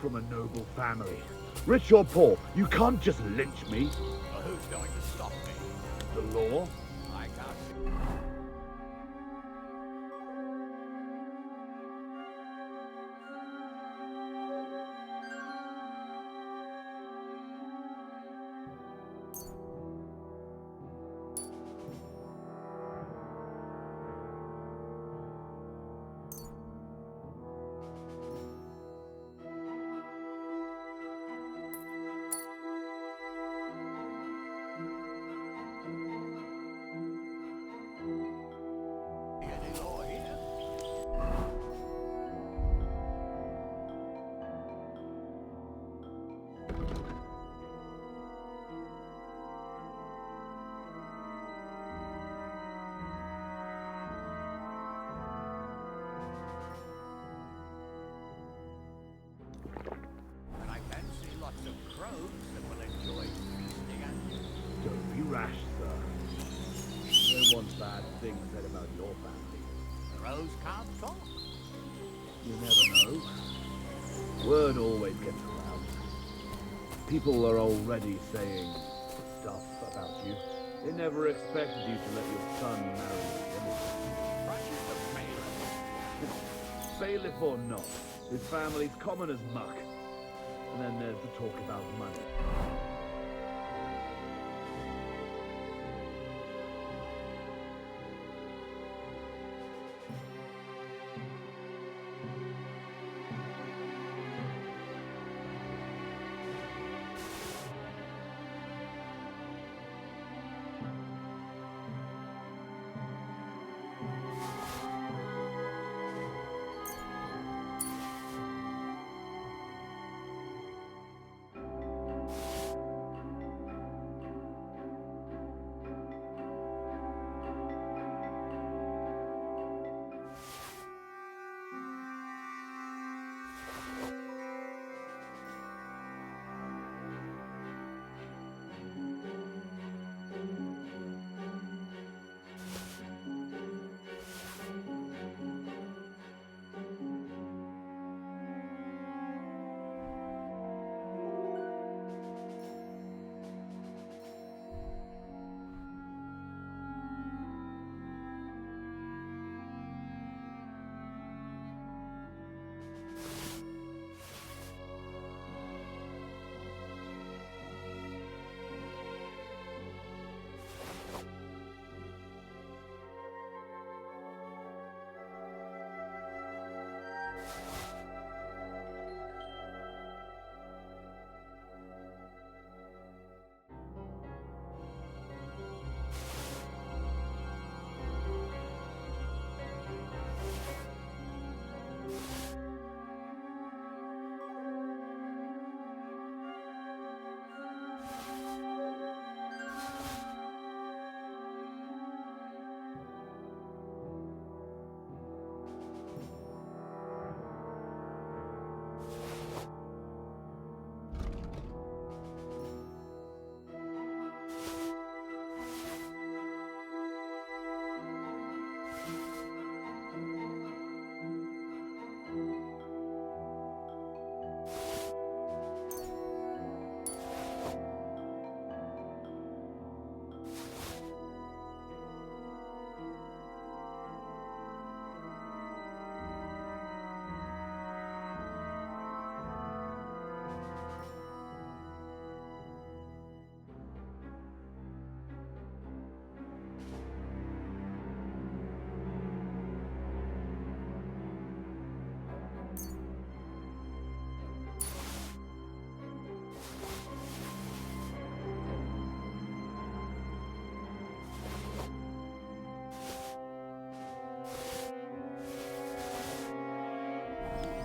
from a noble family. Rich or poor, you can't just lynch me.
Well, who's going to stop me?
The law?
I can't see. And I can see lots of crows that will enjoy feasting at you.
Don't be rash, sir. No one's bad things said about your family.
Crows can't talk.
You never know. Word always gets around. People are already saying stuff about you. They never expected you to let your son marry him.
Crushes the bailiff.
Bailiff or not, his family's common as muck. And then there's the talk about money.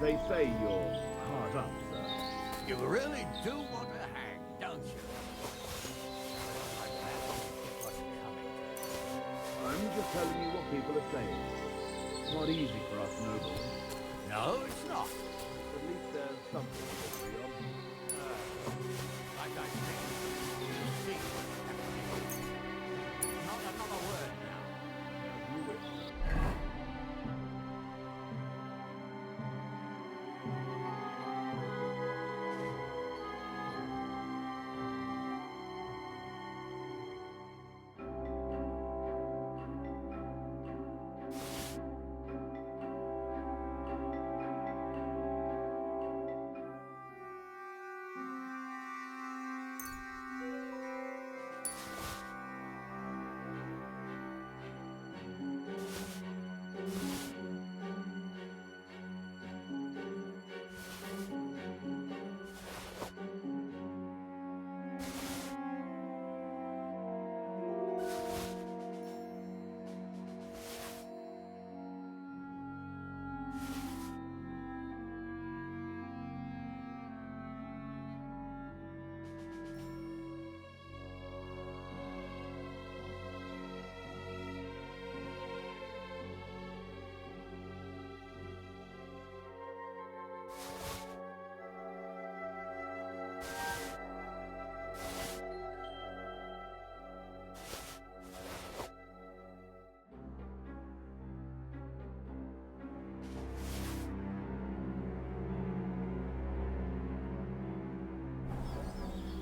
They say you're hard up, sir.
You really do want to hang, don't you?
I'm just telling you what people are saying. It's not easy for us nobles.
No, it's not.
At least there's something to agree on.
Like I said, you'll see. Not another word now.
As you wish.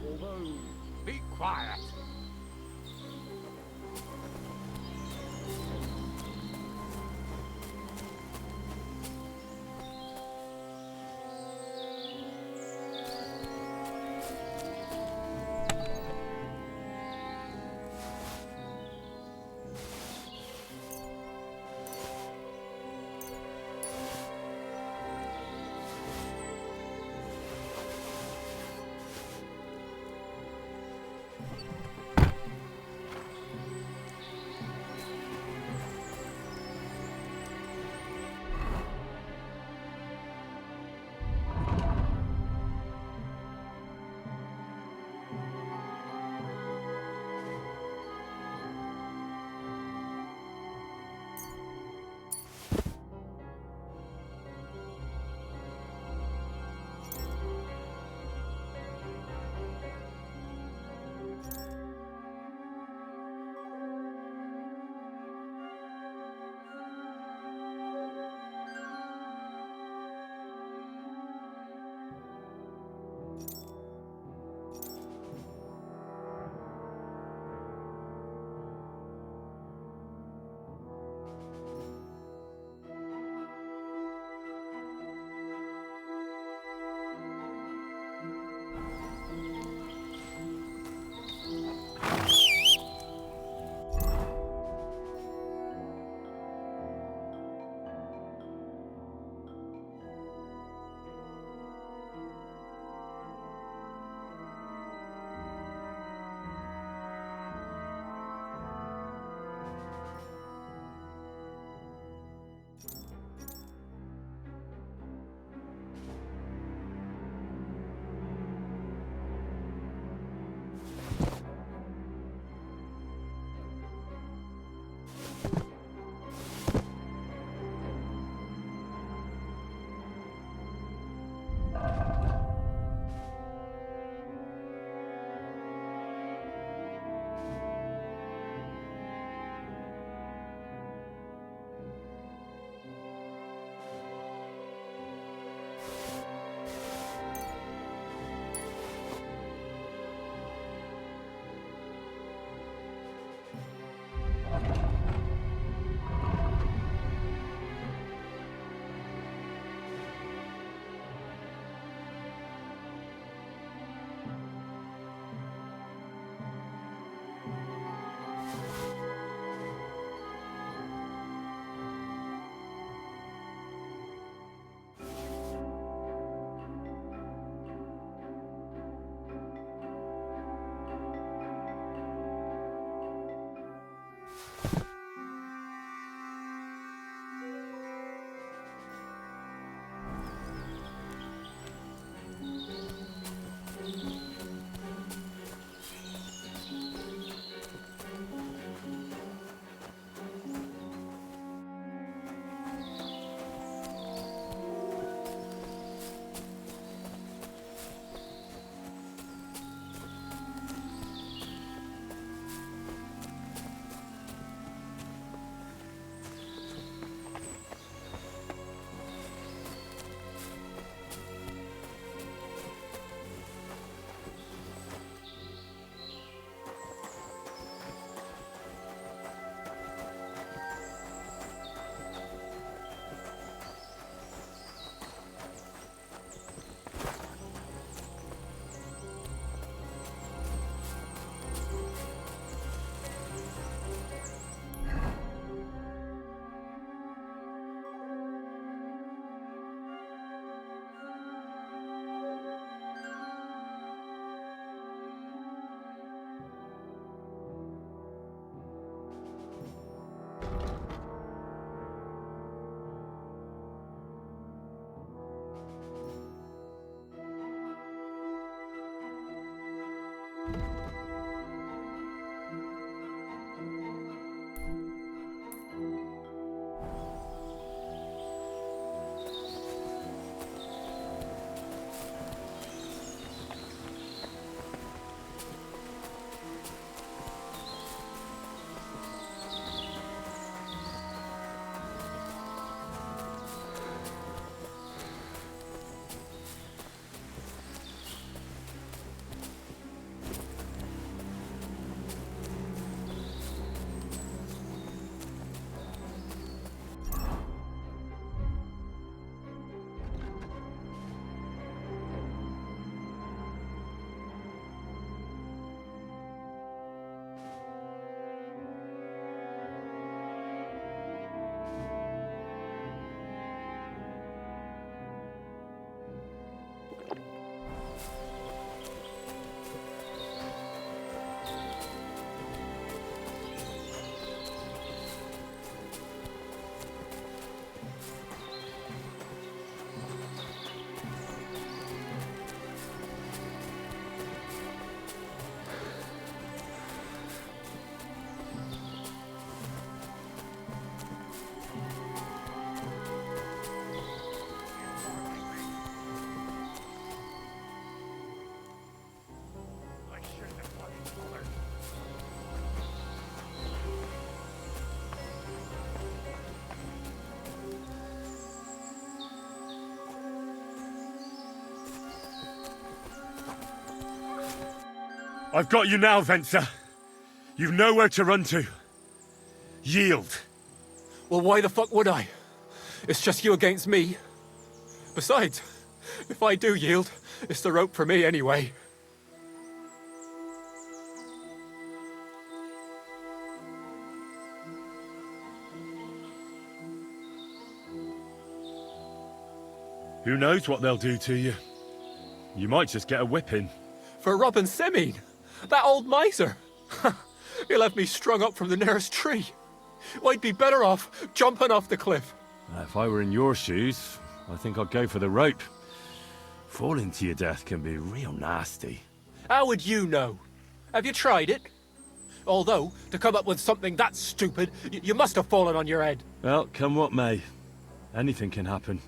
Although...
Be quiet.
I've got you now, Venser. You've nowhere to run to. Yield.
Well, why the fuck would I? It's just you against me. Besides, if I do yield, it's the rope for me anyway.
Who knows what they'll do to you? You might just get a whipping.
For robbing Semine, that old miser. He'll have me strung up from the nearest tree. I'd be better off jumping off the cliff.
If I were in your shoes, I think I'd go for the rope. Falling to your death can be real nasty.
How would you know? Have you tried it? Although, to come up with something that stupid, you must have fallen on your head.
Well, come what may. Anything can happen.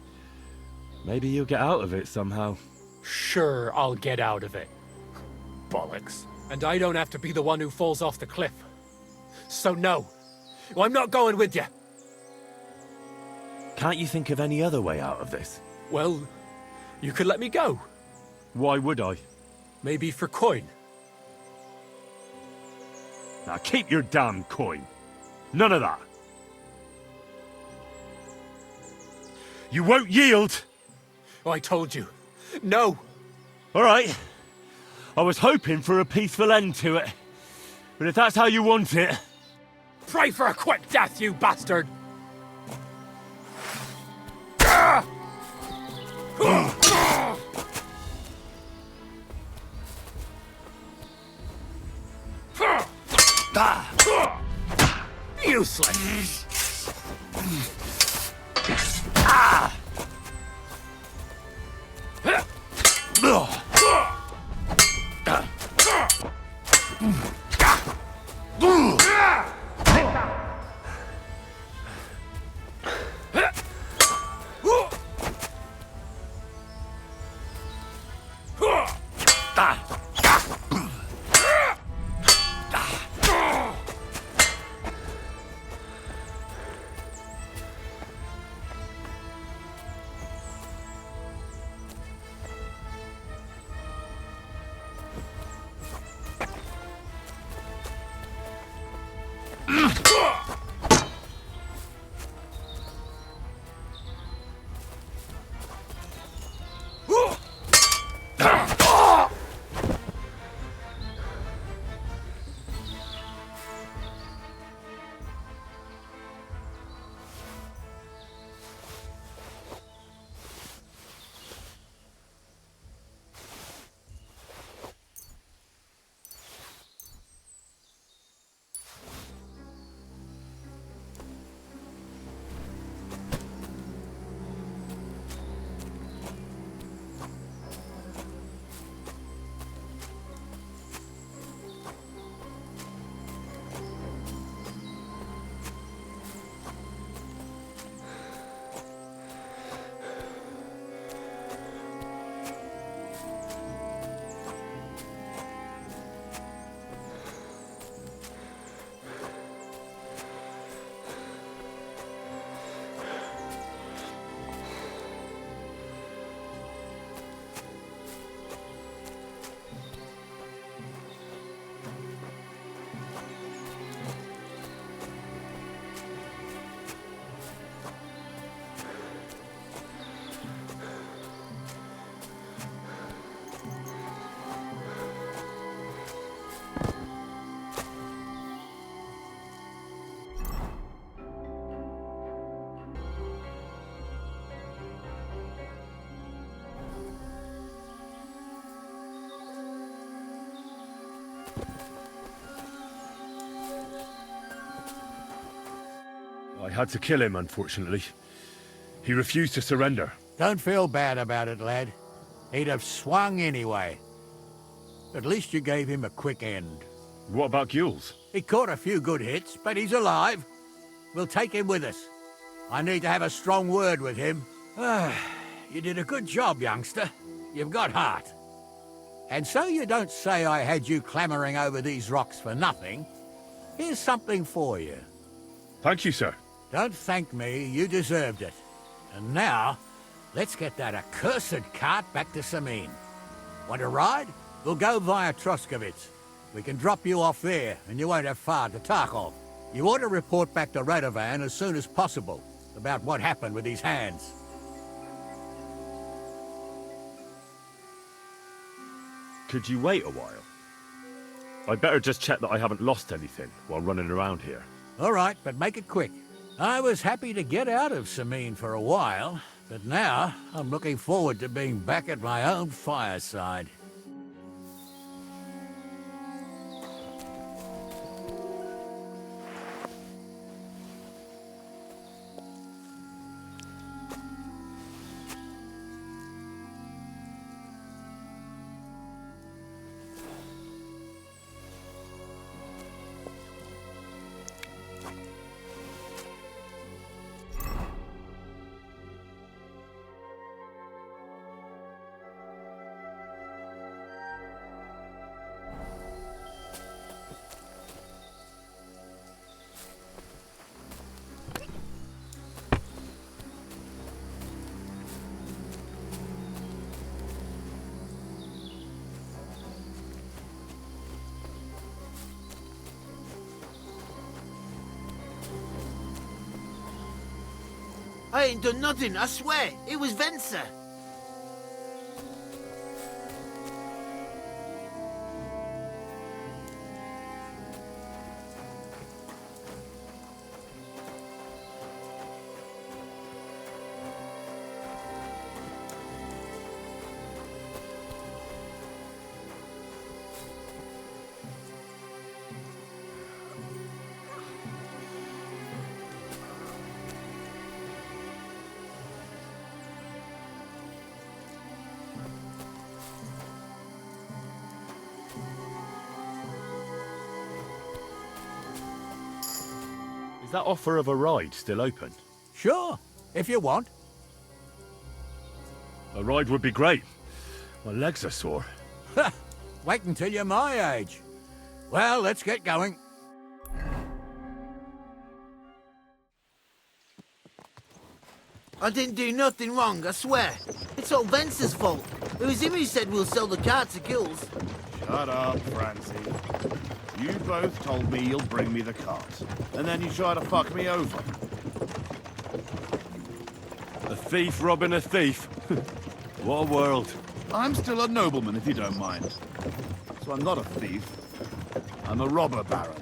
Maybe you'll get out of it somehow.
Sure, I'll get out of it. Bollocks. And I don't have to be the one who falls off the cliff. So no, I'm not going with you.
Can't you think of any other way out of this?
Well, you could let me go.
Why would I?
Maybe for coin.
Now keep your damn coin. None of that. You won't yield!
Oh, I told you. No!
All right. I was hoping for a peaceful end to it. But if that's how you want it...
Pray for a quick death, you bastard! Useless!
I had to kill him, unfortunately. He refused to surrender.
Don't feel bad about it, lad. He'd have swung anyway. At least you gave him a quick end.
What about Gules?
He caught a few good hits, but he's alive. We'll take him with us. I need to have a strong word with him. You did a good job, youngster. You've got heart. And so you don't say I had you clambering over these rocks for nothing. Here's something for you.
Thank you, sir.
Don't thank me, you deserved it. And now, let's get that accursed cart back to Semine. Want to ride? We'll go via Troskovitz. We can drop you off there, and you won't have far to Tarkov. You ought to report back to Radovan as soon as possible about what happened with these hands.
Could you wait a while? I'd better just check that I haven't lost anything while running around here.
All right, but make it quick. I was happy to get out of Sameen for a while, but now I'm looking forward to being back at my own fireside.
I ain't done nothing, I swear. It was Venser.
Is that offer of a ride still open?
Sure, if you want.
A ride would be great. My legs are sore.
Wait until you're my age. Well, let's get going.
I didn't do nothing wrong, I swear. It's all Venser's fault. It was him who said we'll sell the car to Gills.
Shut up, Francie. You both told me you'll bring me the cart, and then you try to fuck me over.
A thief robbing a thief. What a world.
I'm still a nobleman, if you don't mind. So I'm not a thief. I'm a robber baron.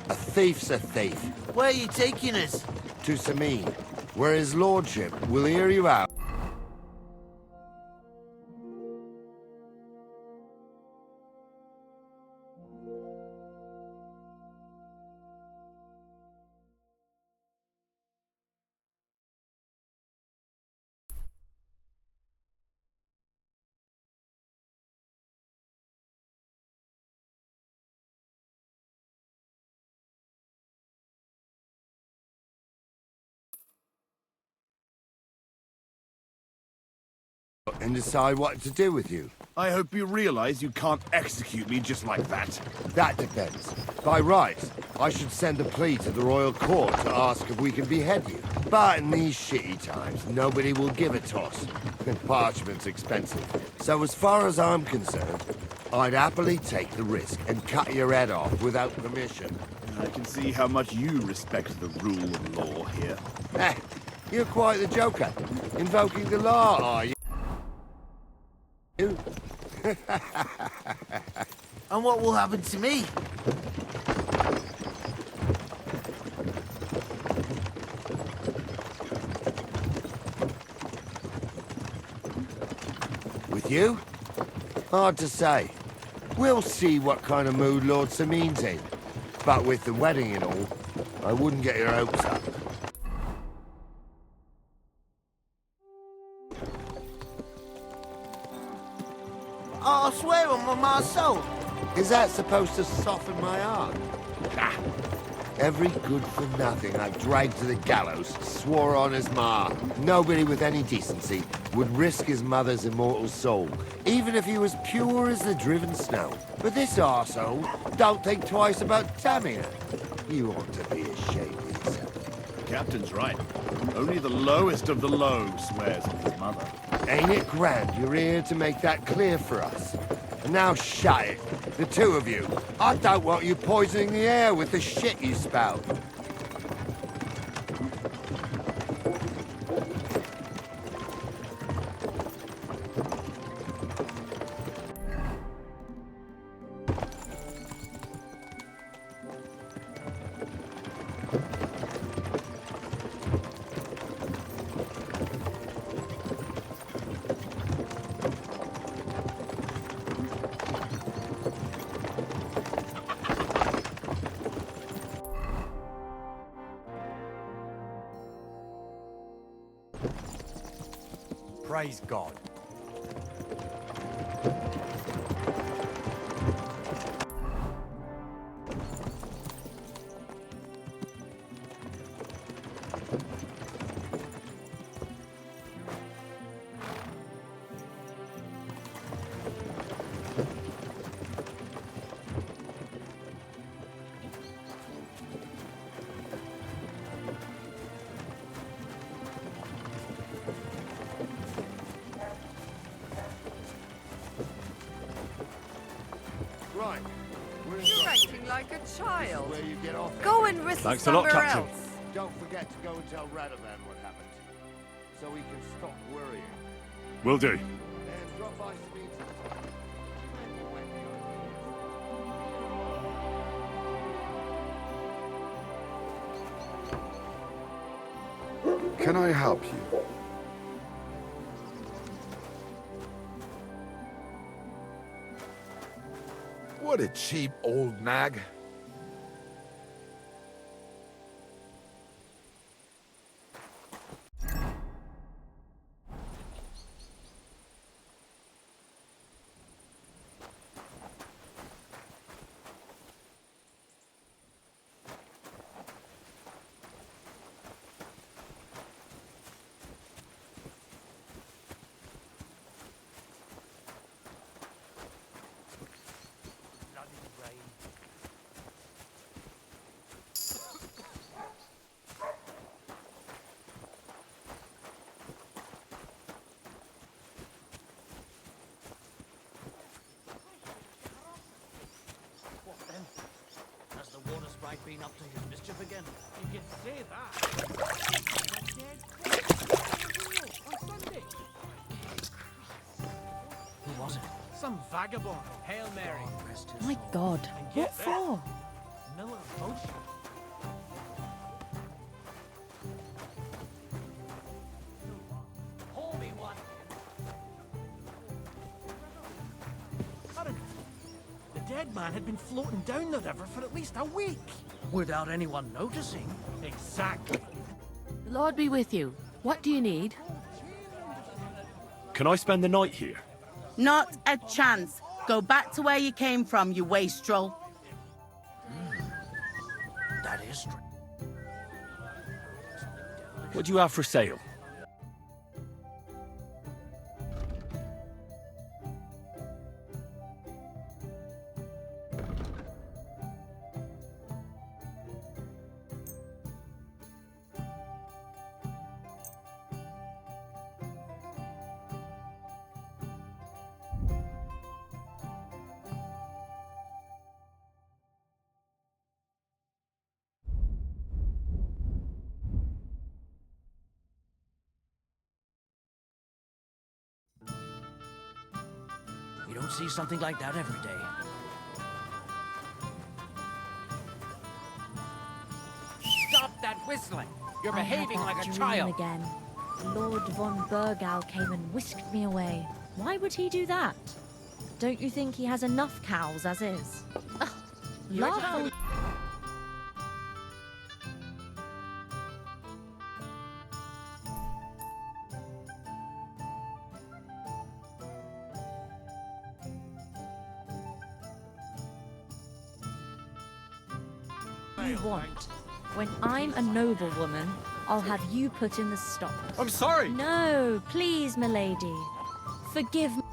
A thief's a thief.
Where are you taking us?
To Sameen, where his lordship will hear you out. And decide what to do with you.
I hope you realize you can't execute me just like that.
That depends. By rights, I should send a plea to the royal court to ask if we can behead you. But in these shitty times, nobody will give a toss. Parchment's expensive. So as far as I'm concerned, I'd happily take the risk and cut your head off without permission.
I can see how much you respect the rule of law here.
You're quite the joker. Invoking the law, are you?
And what will happen to me?
With you? Hard to say. We'll see what kind of mood Lord Sameen's in. But with the wedding and all, I wouldn't get your hopes up.
I swear on my soul.
Is that supposed to soften my heart? Every good-for-nothing I've dragged to the gallows swore on his ma. Nobody with any decency would risk his mother's immortal soul, even if he was pure as the driven snow. But this arsehole don't think twice about damning her. You ought to be ashamed of yourself.
The captain's right. Only the lowest of the low swears on his mother.
Ain't it grand you're here to make that clear for us?
And now shut it. The two of you. I don't want you poisoning the air with the shit you spout.
Praise God.
Right.
You're acting like a child.
Where you get off.
Go and risk
Thanks a lot,
somewhere
Captain.
else.
Don't forget to go and tell Radovan what happened, so he can stop worrying.
Will do.
And drop by Sabine sometime.
Can I help you?
What a cheap old nag.
Has the water sprite been up to his mischief again?
You can say that. On Sunday.
Who was it?
Some vagabond. Hail Mary.
My God,
And
what
get this,
for?
Miller Potion.
Pour me one.
The dead man had been floating down the river for at least a week.
Without anyone noticing.
Exactly.
The Lord be with you. What do you need?
Can I spend the night here?
Not a chance. Go back to where you came from, you wastrel.
That is strange.
What do you have for sale?
You don't see something like that every day.
Stop that whistling! You're
I had
behaving
that
like a
dream
child.
again. Lord von Burgal came and whisked me away. Why would he do that? Don't you think he has enough cows as is? Ugh, laugh. You want. When I'm a noblewoman, I'll have you put in the stocks.
I'm sorry!
No, please, milady. Forgive me.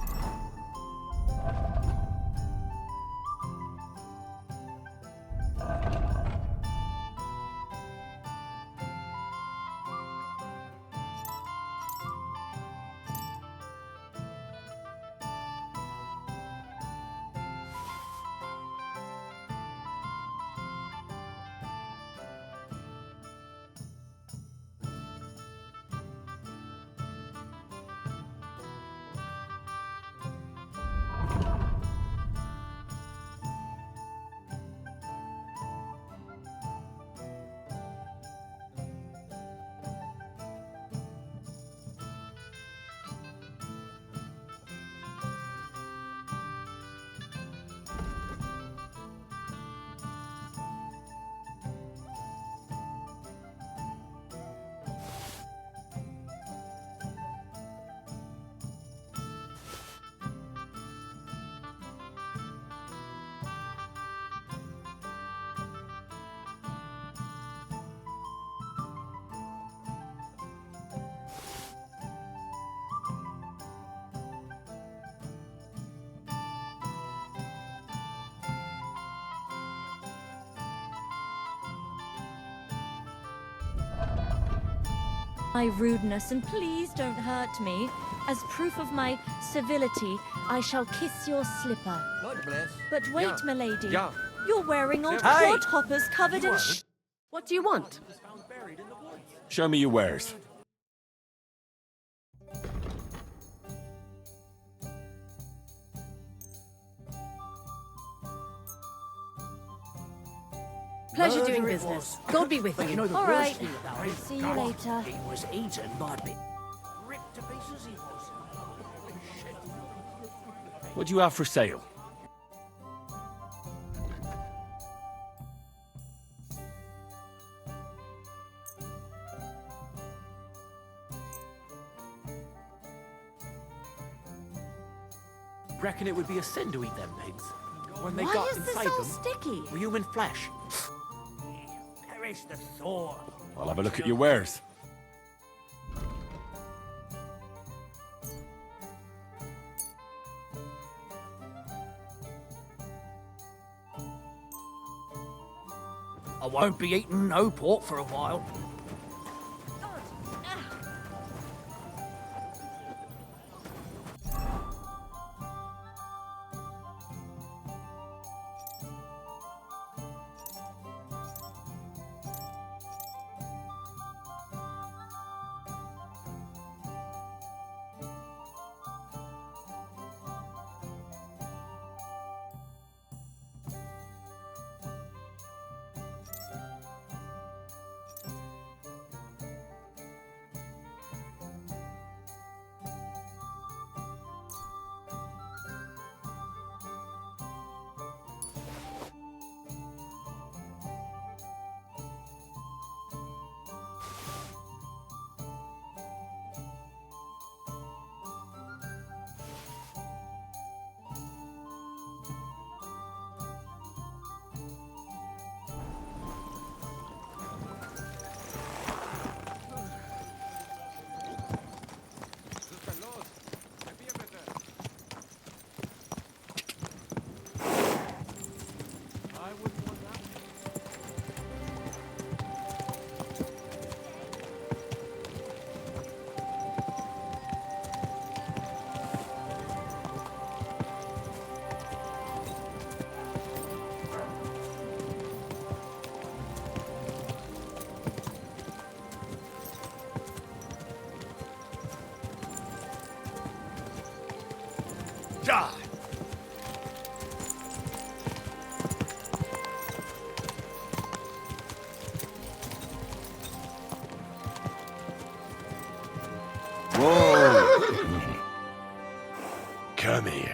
my rudeness, and please don't hurt me. As proof of my civility, I shall kiss your slipper.
God bless.
But wait,
Yeah.
milady.
Yeah.
You're wearing old
Hey!
clodhoppers covered in
What do you want?
Show me your wares.
Pleasure doing
Murder it
business.
was.
God be with
But
you.
know the
All
worst
right.
thing about it?
See you later.
He was eaten by me. Ripped to pieces he was.
What do you have for sale?
Reckon it would be a sin to eat them pigs. When they
Why
got
is this
inside
all
them,
sticky?
were human flesh.
Perish the thought.
I'll have a look at your wares.
I won't be eating no pork for a while.
Die! Whoa! Come here.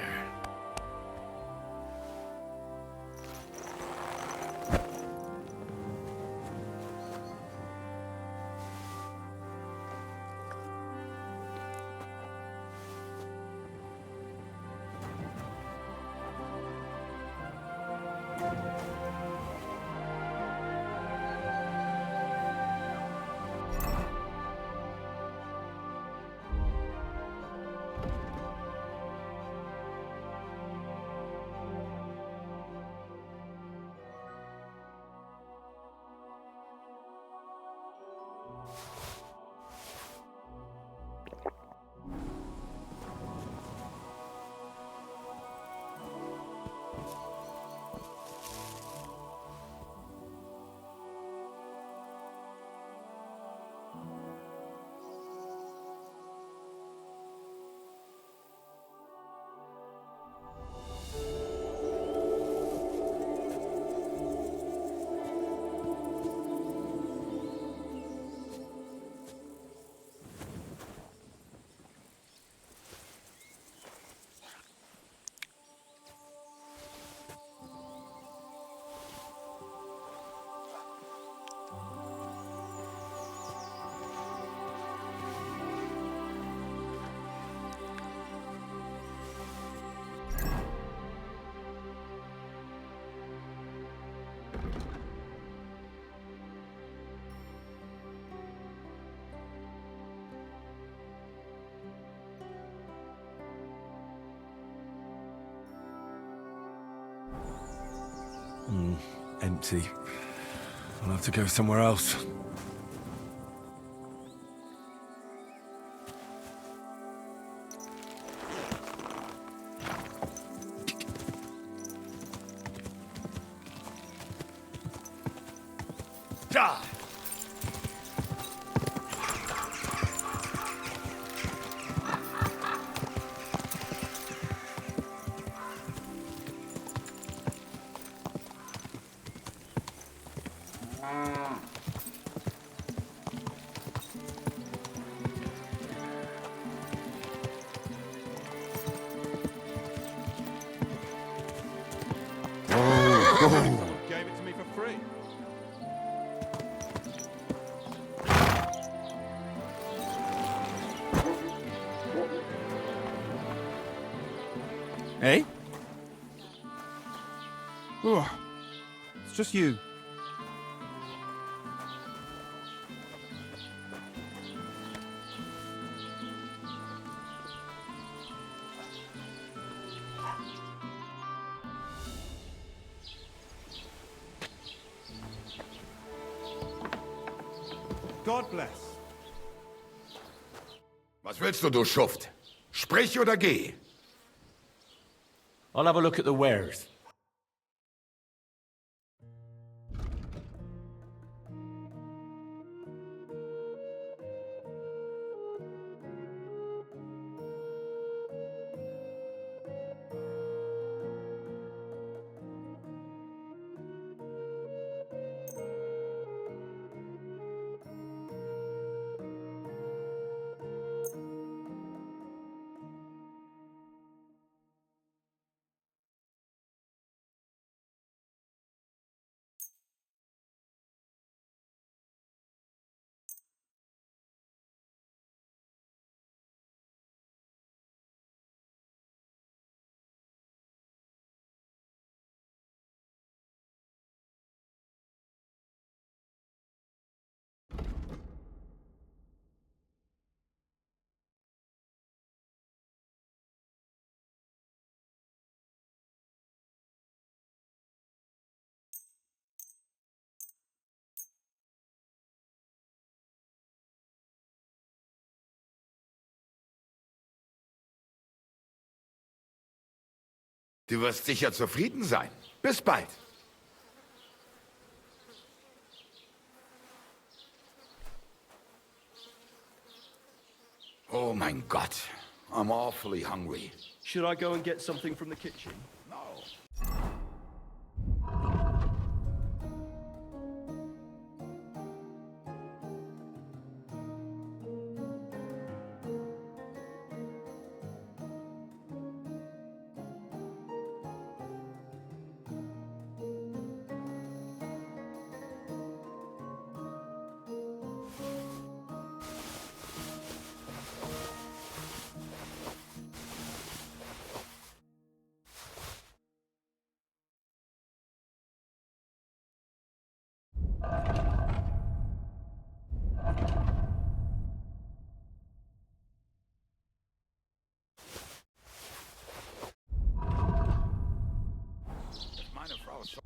Empty. I'll have to go somewhere else.
Die!
Gave it to me for free.
Hey? Oh, it's just you.
God bless.
Was willst du Schuft? Sprich oder geh?
I'll have a look at the wares.
Du wirst sicher zufrieden sein. Bis bald. Oh mein Gott. I'm awfully hungry.
Should I go and get something from the kitchen?
No. Meine Frau ist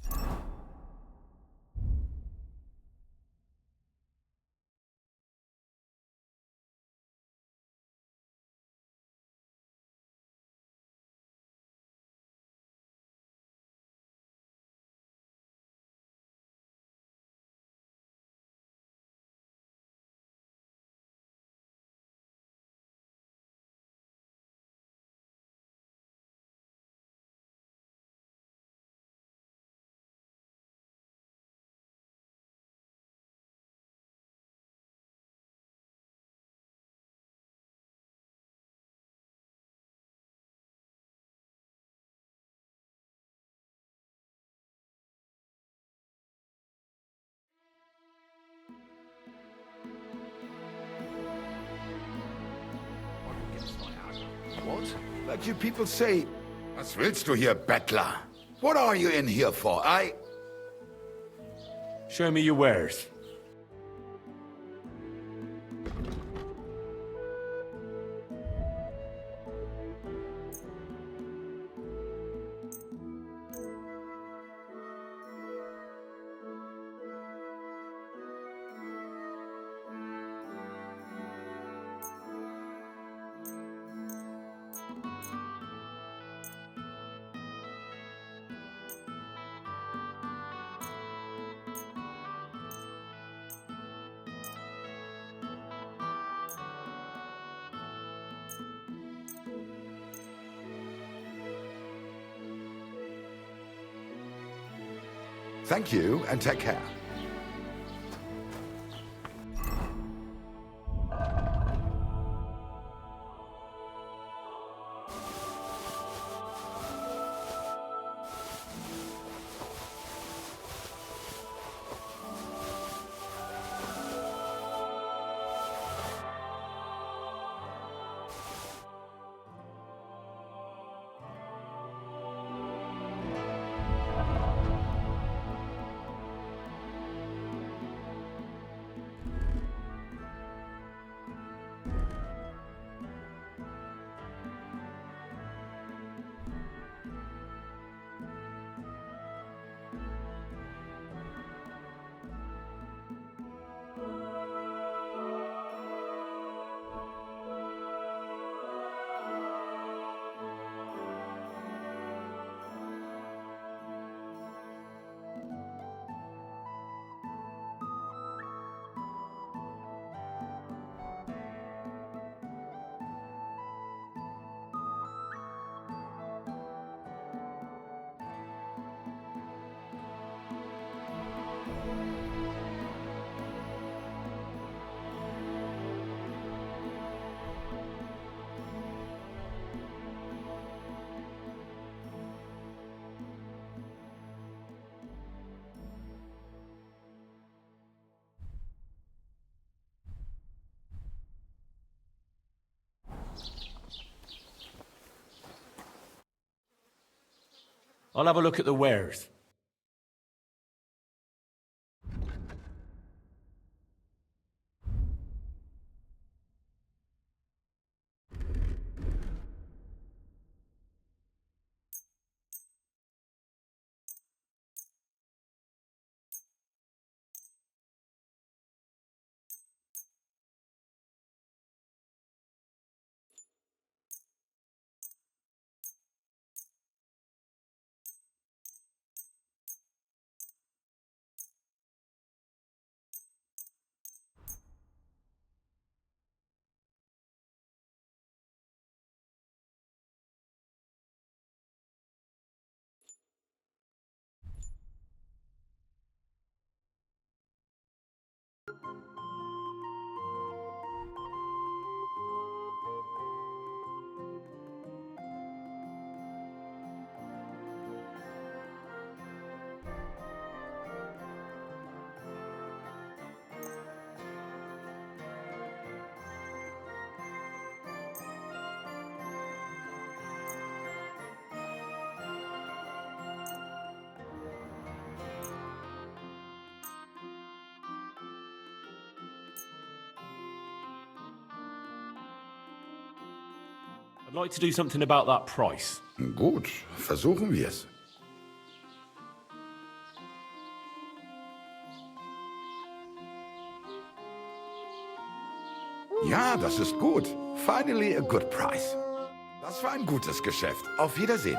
What?
Let you people say, was willst du hier, Bettler? What are you in here for?
Show me your wares.
Thank you, and take care.
I'll have a look at the wares. I'd like to do something about that price.
Gut, versuchen wir's. Ja, das ist gut. Finally a good price. Das war ein gutes Geschäft. Auf Wiedersehen.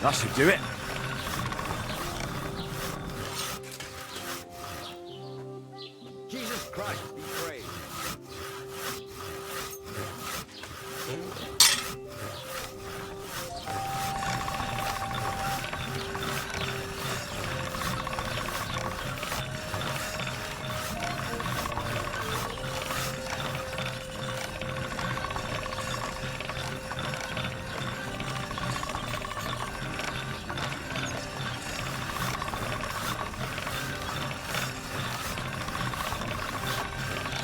That should do it.
Jesus Christ be praised.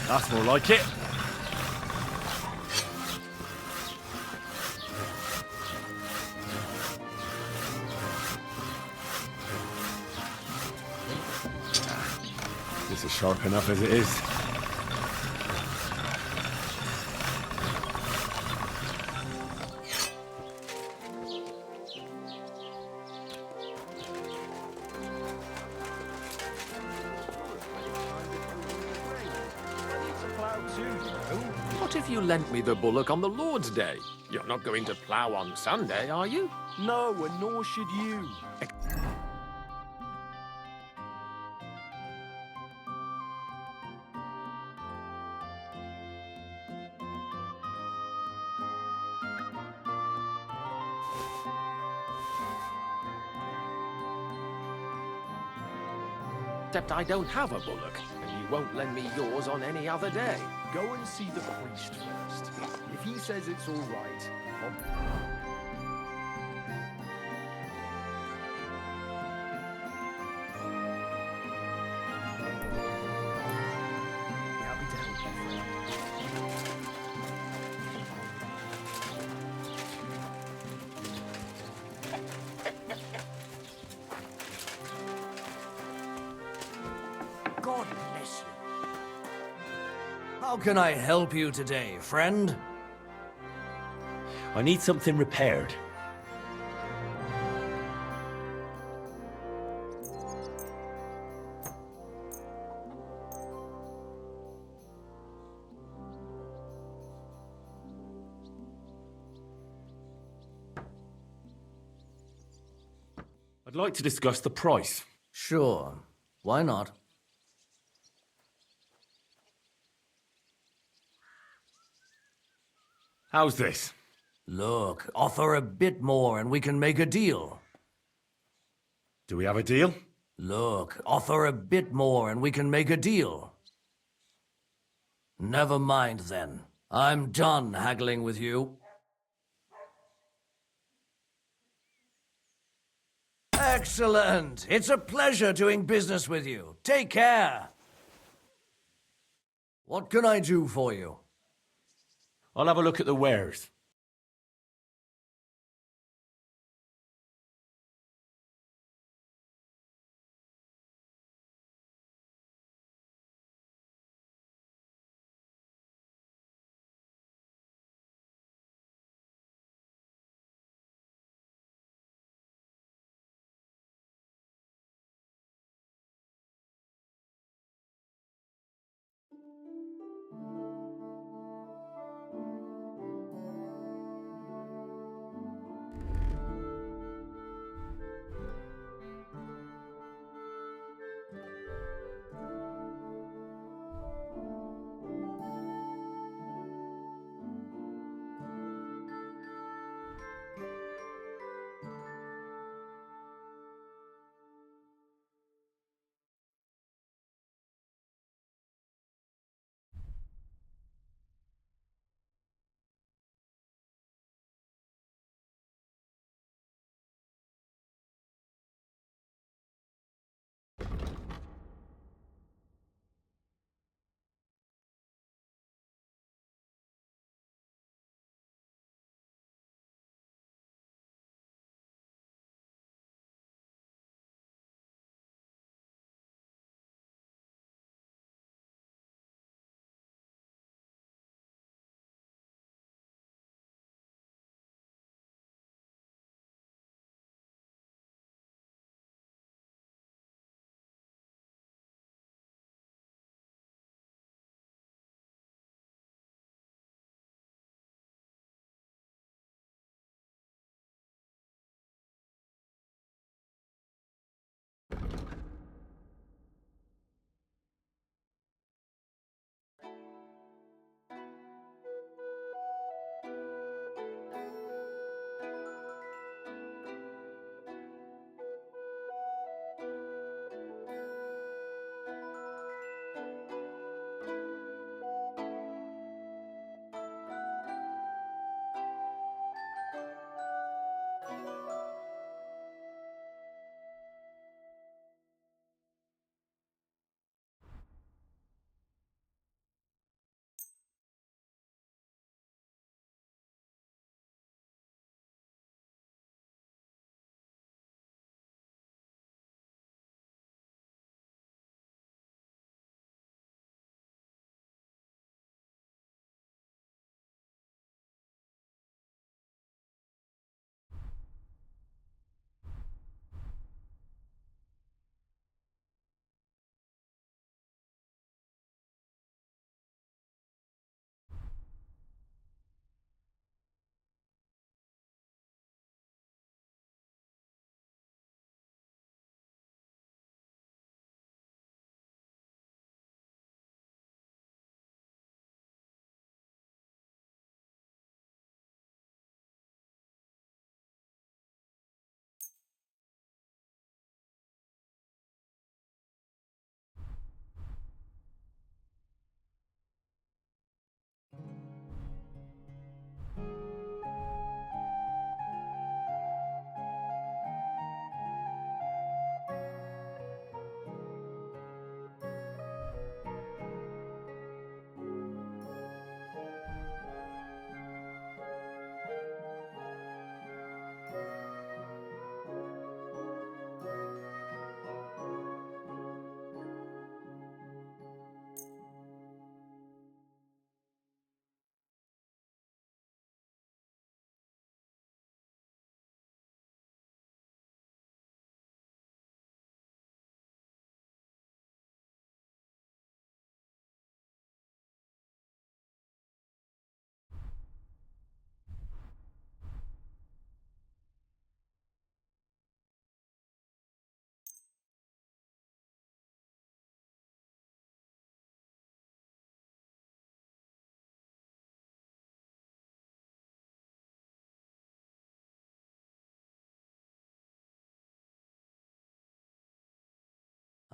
That's more like it. This is sharp enough as it is.
What if you lent me the bullock on the Lord's Day? You're not going to plough on Sunday, are you?
No, and nor should you.
Except I don't have a bullock, and you won't lend me yours on any other day.
Go and see the priest first. If he says it's all right, I'll be happy to help you, friend.
God bless you.
How can I help you today, friend?
I need something repaired.
I'd like to discuss the price.
Sure. Why not?
How's this?
Look, offer a bit more and we can make a deal.
Do we have a deal?
Look, offer a bit more and we can make a deal. Never mind then. I'm done haggling with you. Excellent! It's a pleasure doing business with you. Take care! What can I do for you?
I'll have a look at the wares.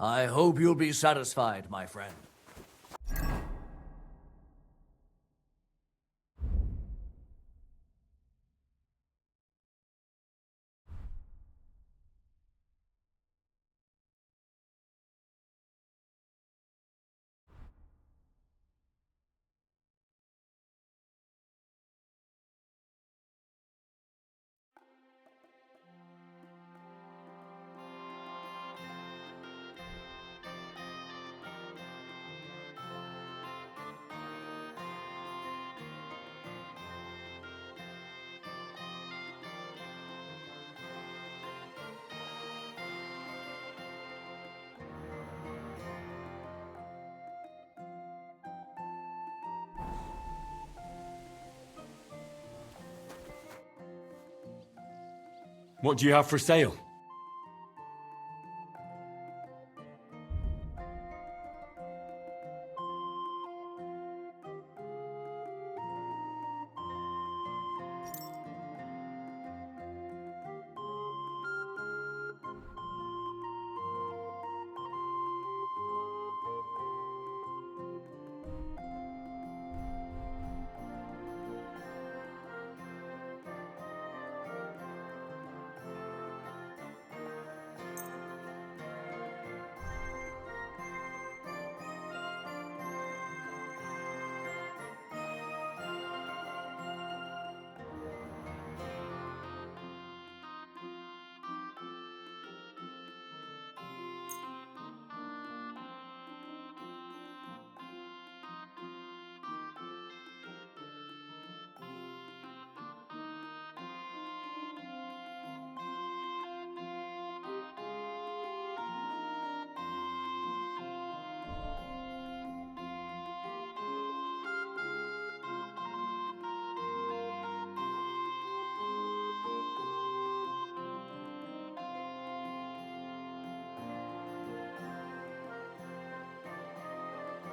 I hope you'll be satisfied, my friend.
What do you have for sale?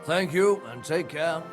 Thank you, and take care.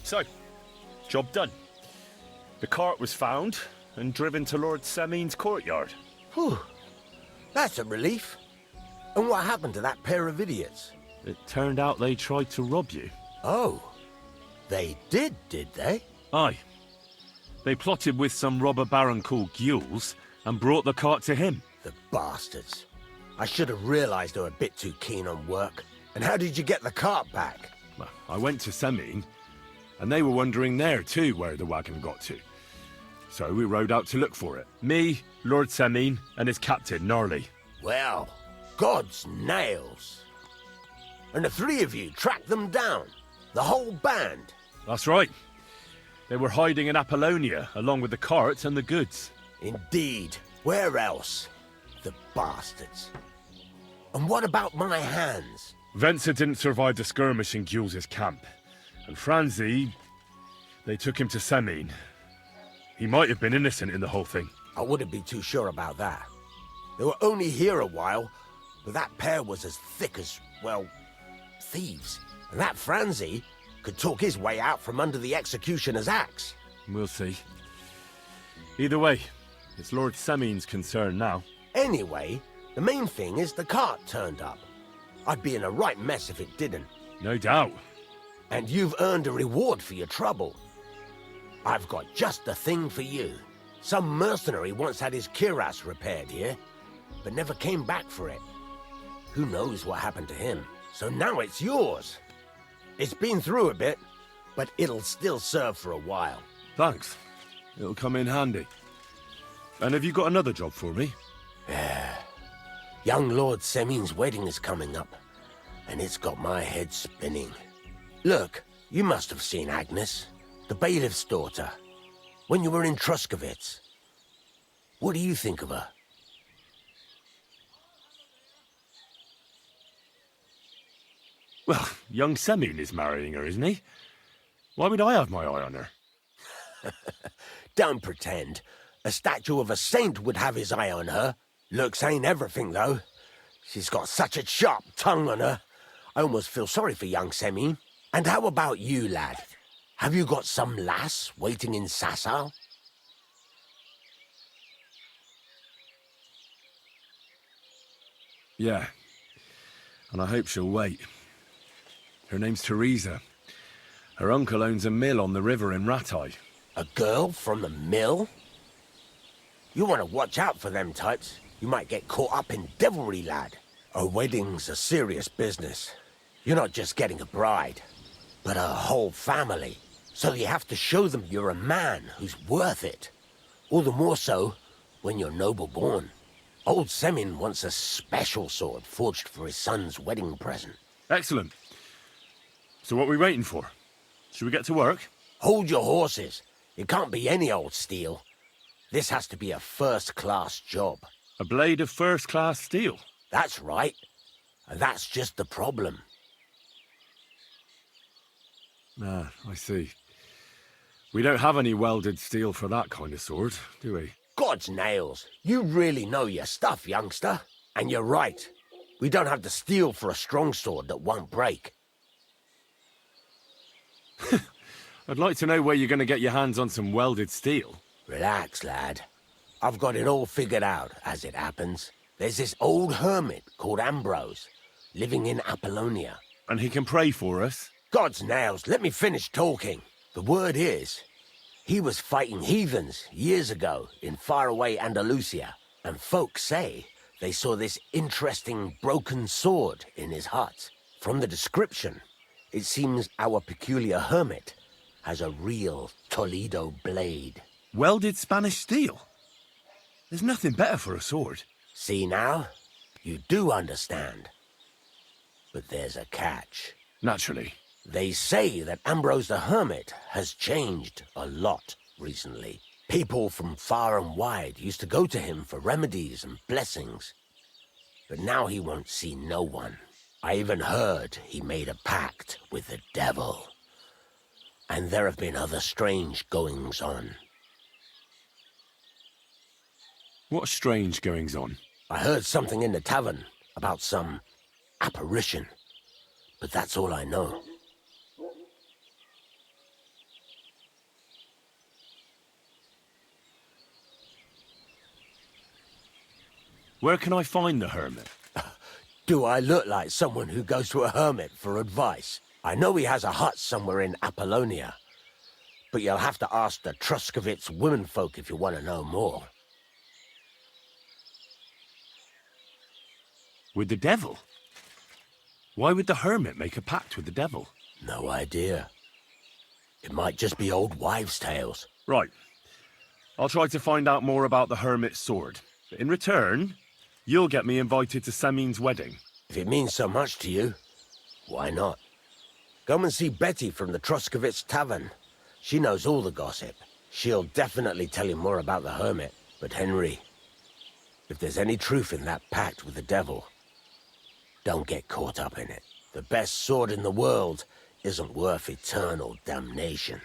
So, job done. The cart was found and driven to Lord Semin's courtyard.
Whew. That's a relief. And what happened to that pair of idiots?
It turned out they tried to rob you.
Oh. They did they?
Aye. They plotted with some robber baron called Gules and brought the cart to him.
The bastards. I should have realized they were a bit too keen on work. And how did you get the cart back?
Well, I went to Semin, and they were wondering there too where the wagon got to. So we rode out to look for it. Me, Lord Semin, and his captain, Gnarly.
Well, God's nails. And the three of you tracked them down? The whole band?
That's right. They were hiding in Apollonia, along with the cart and the goods.
Indeed. Where else? The bastards. And what about my hands?
Venser didn't survive the skirmish in Gules' camp. And Franzi, they took him to Semin. He might have been innocent in the whole thing.
I wouldn't be too sure about that. They were only here a while, but that pair was as thick as, well, thieves. And that Franzi could talk his way out from under the executioner's axe.
We'll see. Either way, it's Lord Semin's concern now.
Anyway, the main thing is the cart turned up. I'd be in a right mess if it didn't.
No doubt.
And you've earned a reward for your trouble. I've got just the thing for you. Some mercenary once had his cuirass repaired here, but never came back for it. Who knows what happened to him? So now it's yours. It's been through a bit, but it'll still serve for a while.
Thanks. It'll come in handy. And have you got another job for me?
Young Lord Semin's wedding is coming up, and it's got my head spinning. Look, you must have seen Agnes, the bailiff's daughter, when you were in Truscovitz. What do you think of her?
Well, young Semin is marrying her, isn't he? Why would I have my eye on her?
Don't pretend. A statue of a saint would have his eye on her. Looks ain't everything, though. She's got such a sharp tongue on her. I almost feel sorry for young Semin. And how about you, lad? Have you got some lass waiting in Sasau?
Yeah. And I hope she'll wait. Her name's Teresa. Her uncle owns a mill on the river in Ratai.
A girl from the mill? You want to watch out for them types. You might get caught up in devilry, lad. A wedding's a serious business. You're not just getting a bride, but a whole family. So you have to show them you're a man who's worth it. All the more so when you're noble-born. Old Semin wants a special sword forged for his son's wedding present.
Excellent. So what are we waiting for? Should we get to work?
Hold your horses. It can't be any old steel. This has to be a first-class job.
A blade of first-class steel?
That's right. And that's just the problem.
Ah, I see. We don't have any welded steel for that kind of sword, do we?
God's nails. You really know your stuff, youngster. And you're right. We don't have to steal for a strong sword that won't break.
I'd like to know where you're going to get your hands on some welded steel.
Relax, lad. I've got it all figured out, as it happens. There's this old hermit called Ambrose, living in Apollonia.
And he can pray for us?
God's nails, let me finish talking. The word is, he was fighting heathens years ago in faraway Andalusia, and folks say they saw this interesting broken sword in his hut. From the description, it seems our peculiar hermit has a real Toledo blade.
Welded Spanish steel? There's nothing better for a sword.
See now? You do understand. But there's a catch.
Naturally.
They say that Ambrose the Hermit has changed a lot recently. People from far and wide used to go to him for remedies and blessings. But now he won't see no one. I even heard he made a pact with the devil. And there have been other strange goings-on.
What strange goings-on?
I heard something in the tavern about some apparition. But that's all I know.
Where can I find the hermit?
Do I look like someone who goes to a hermit for advice? I know he has a hut somewhere in Apollonia. But you'll have to ask the Truscovitz womenfolk if you want to know more.
With the devil? Why would the hermit make a pact with the devil?
No idea. It might just be old wives' tales.
Right. I'll try to find out more about the hermit's sword. But in return, you'll get me invited to Samin's wedding.
If it means so much to you, why not? Come and see Betty from the Truscovitz Tavern. She knows all the gossip. She'll definitely tell you more about the hermit. But Henry, if there's any truth in that pact with the devil, don't get caught up in it. The best sword in the world isn't worth eternal damnation.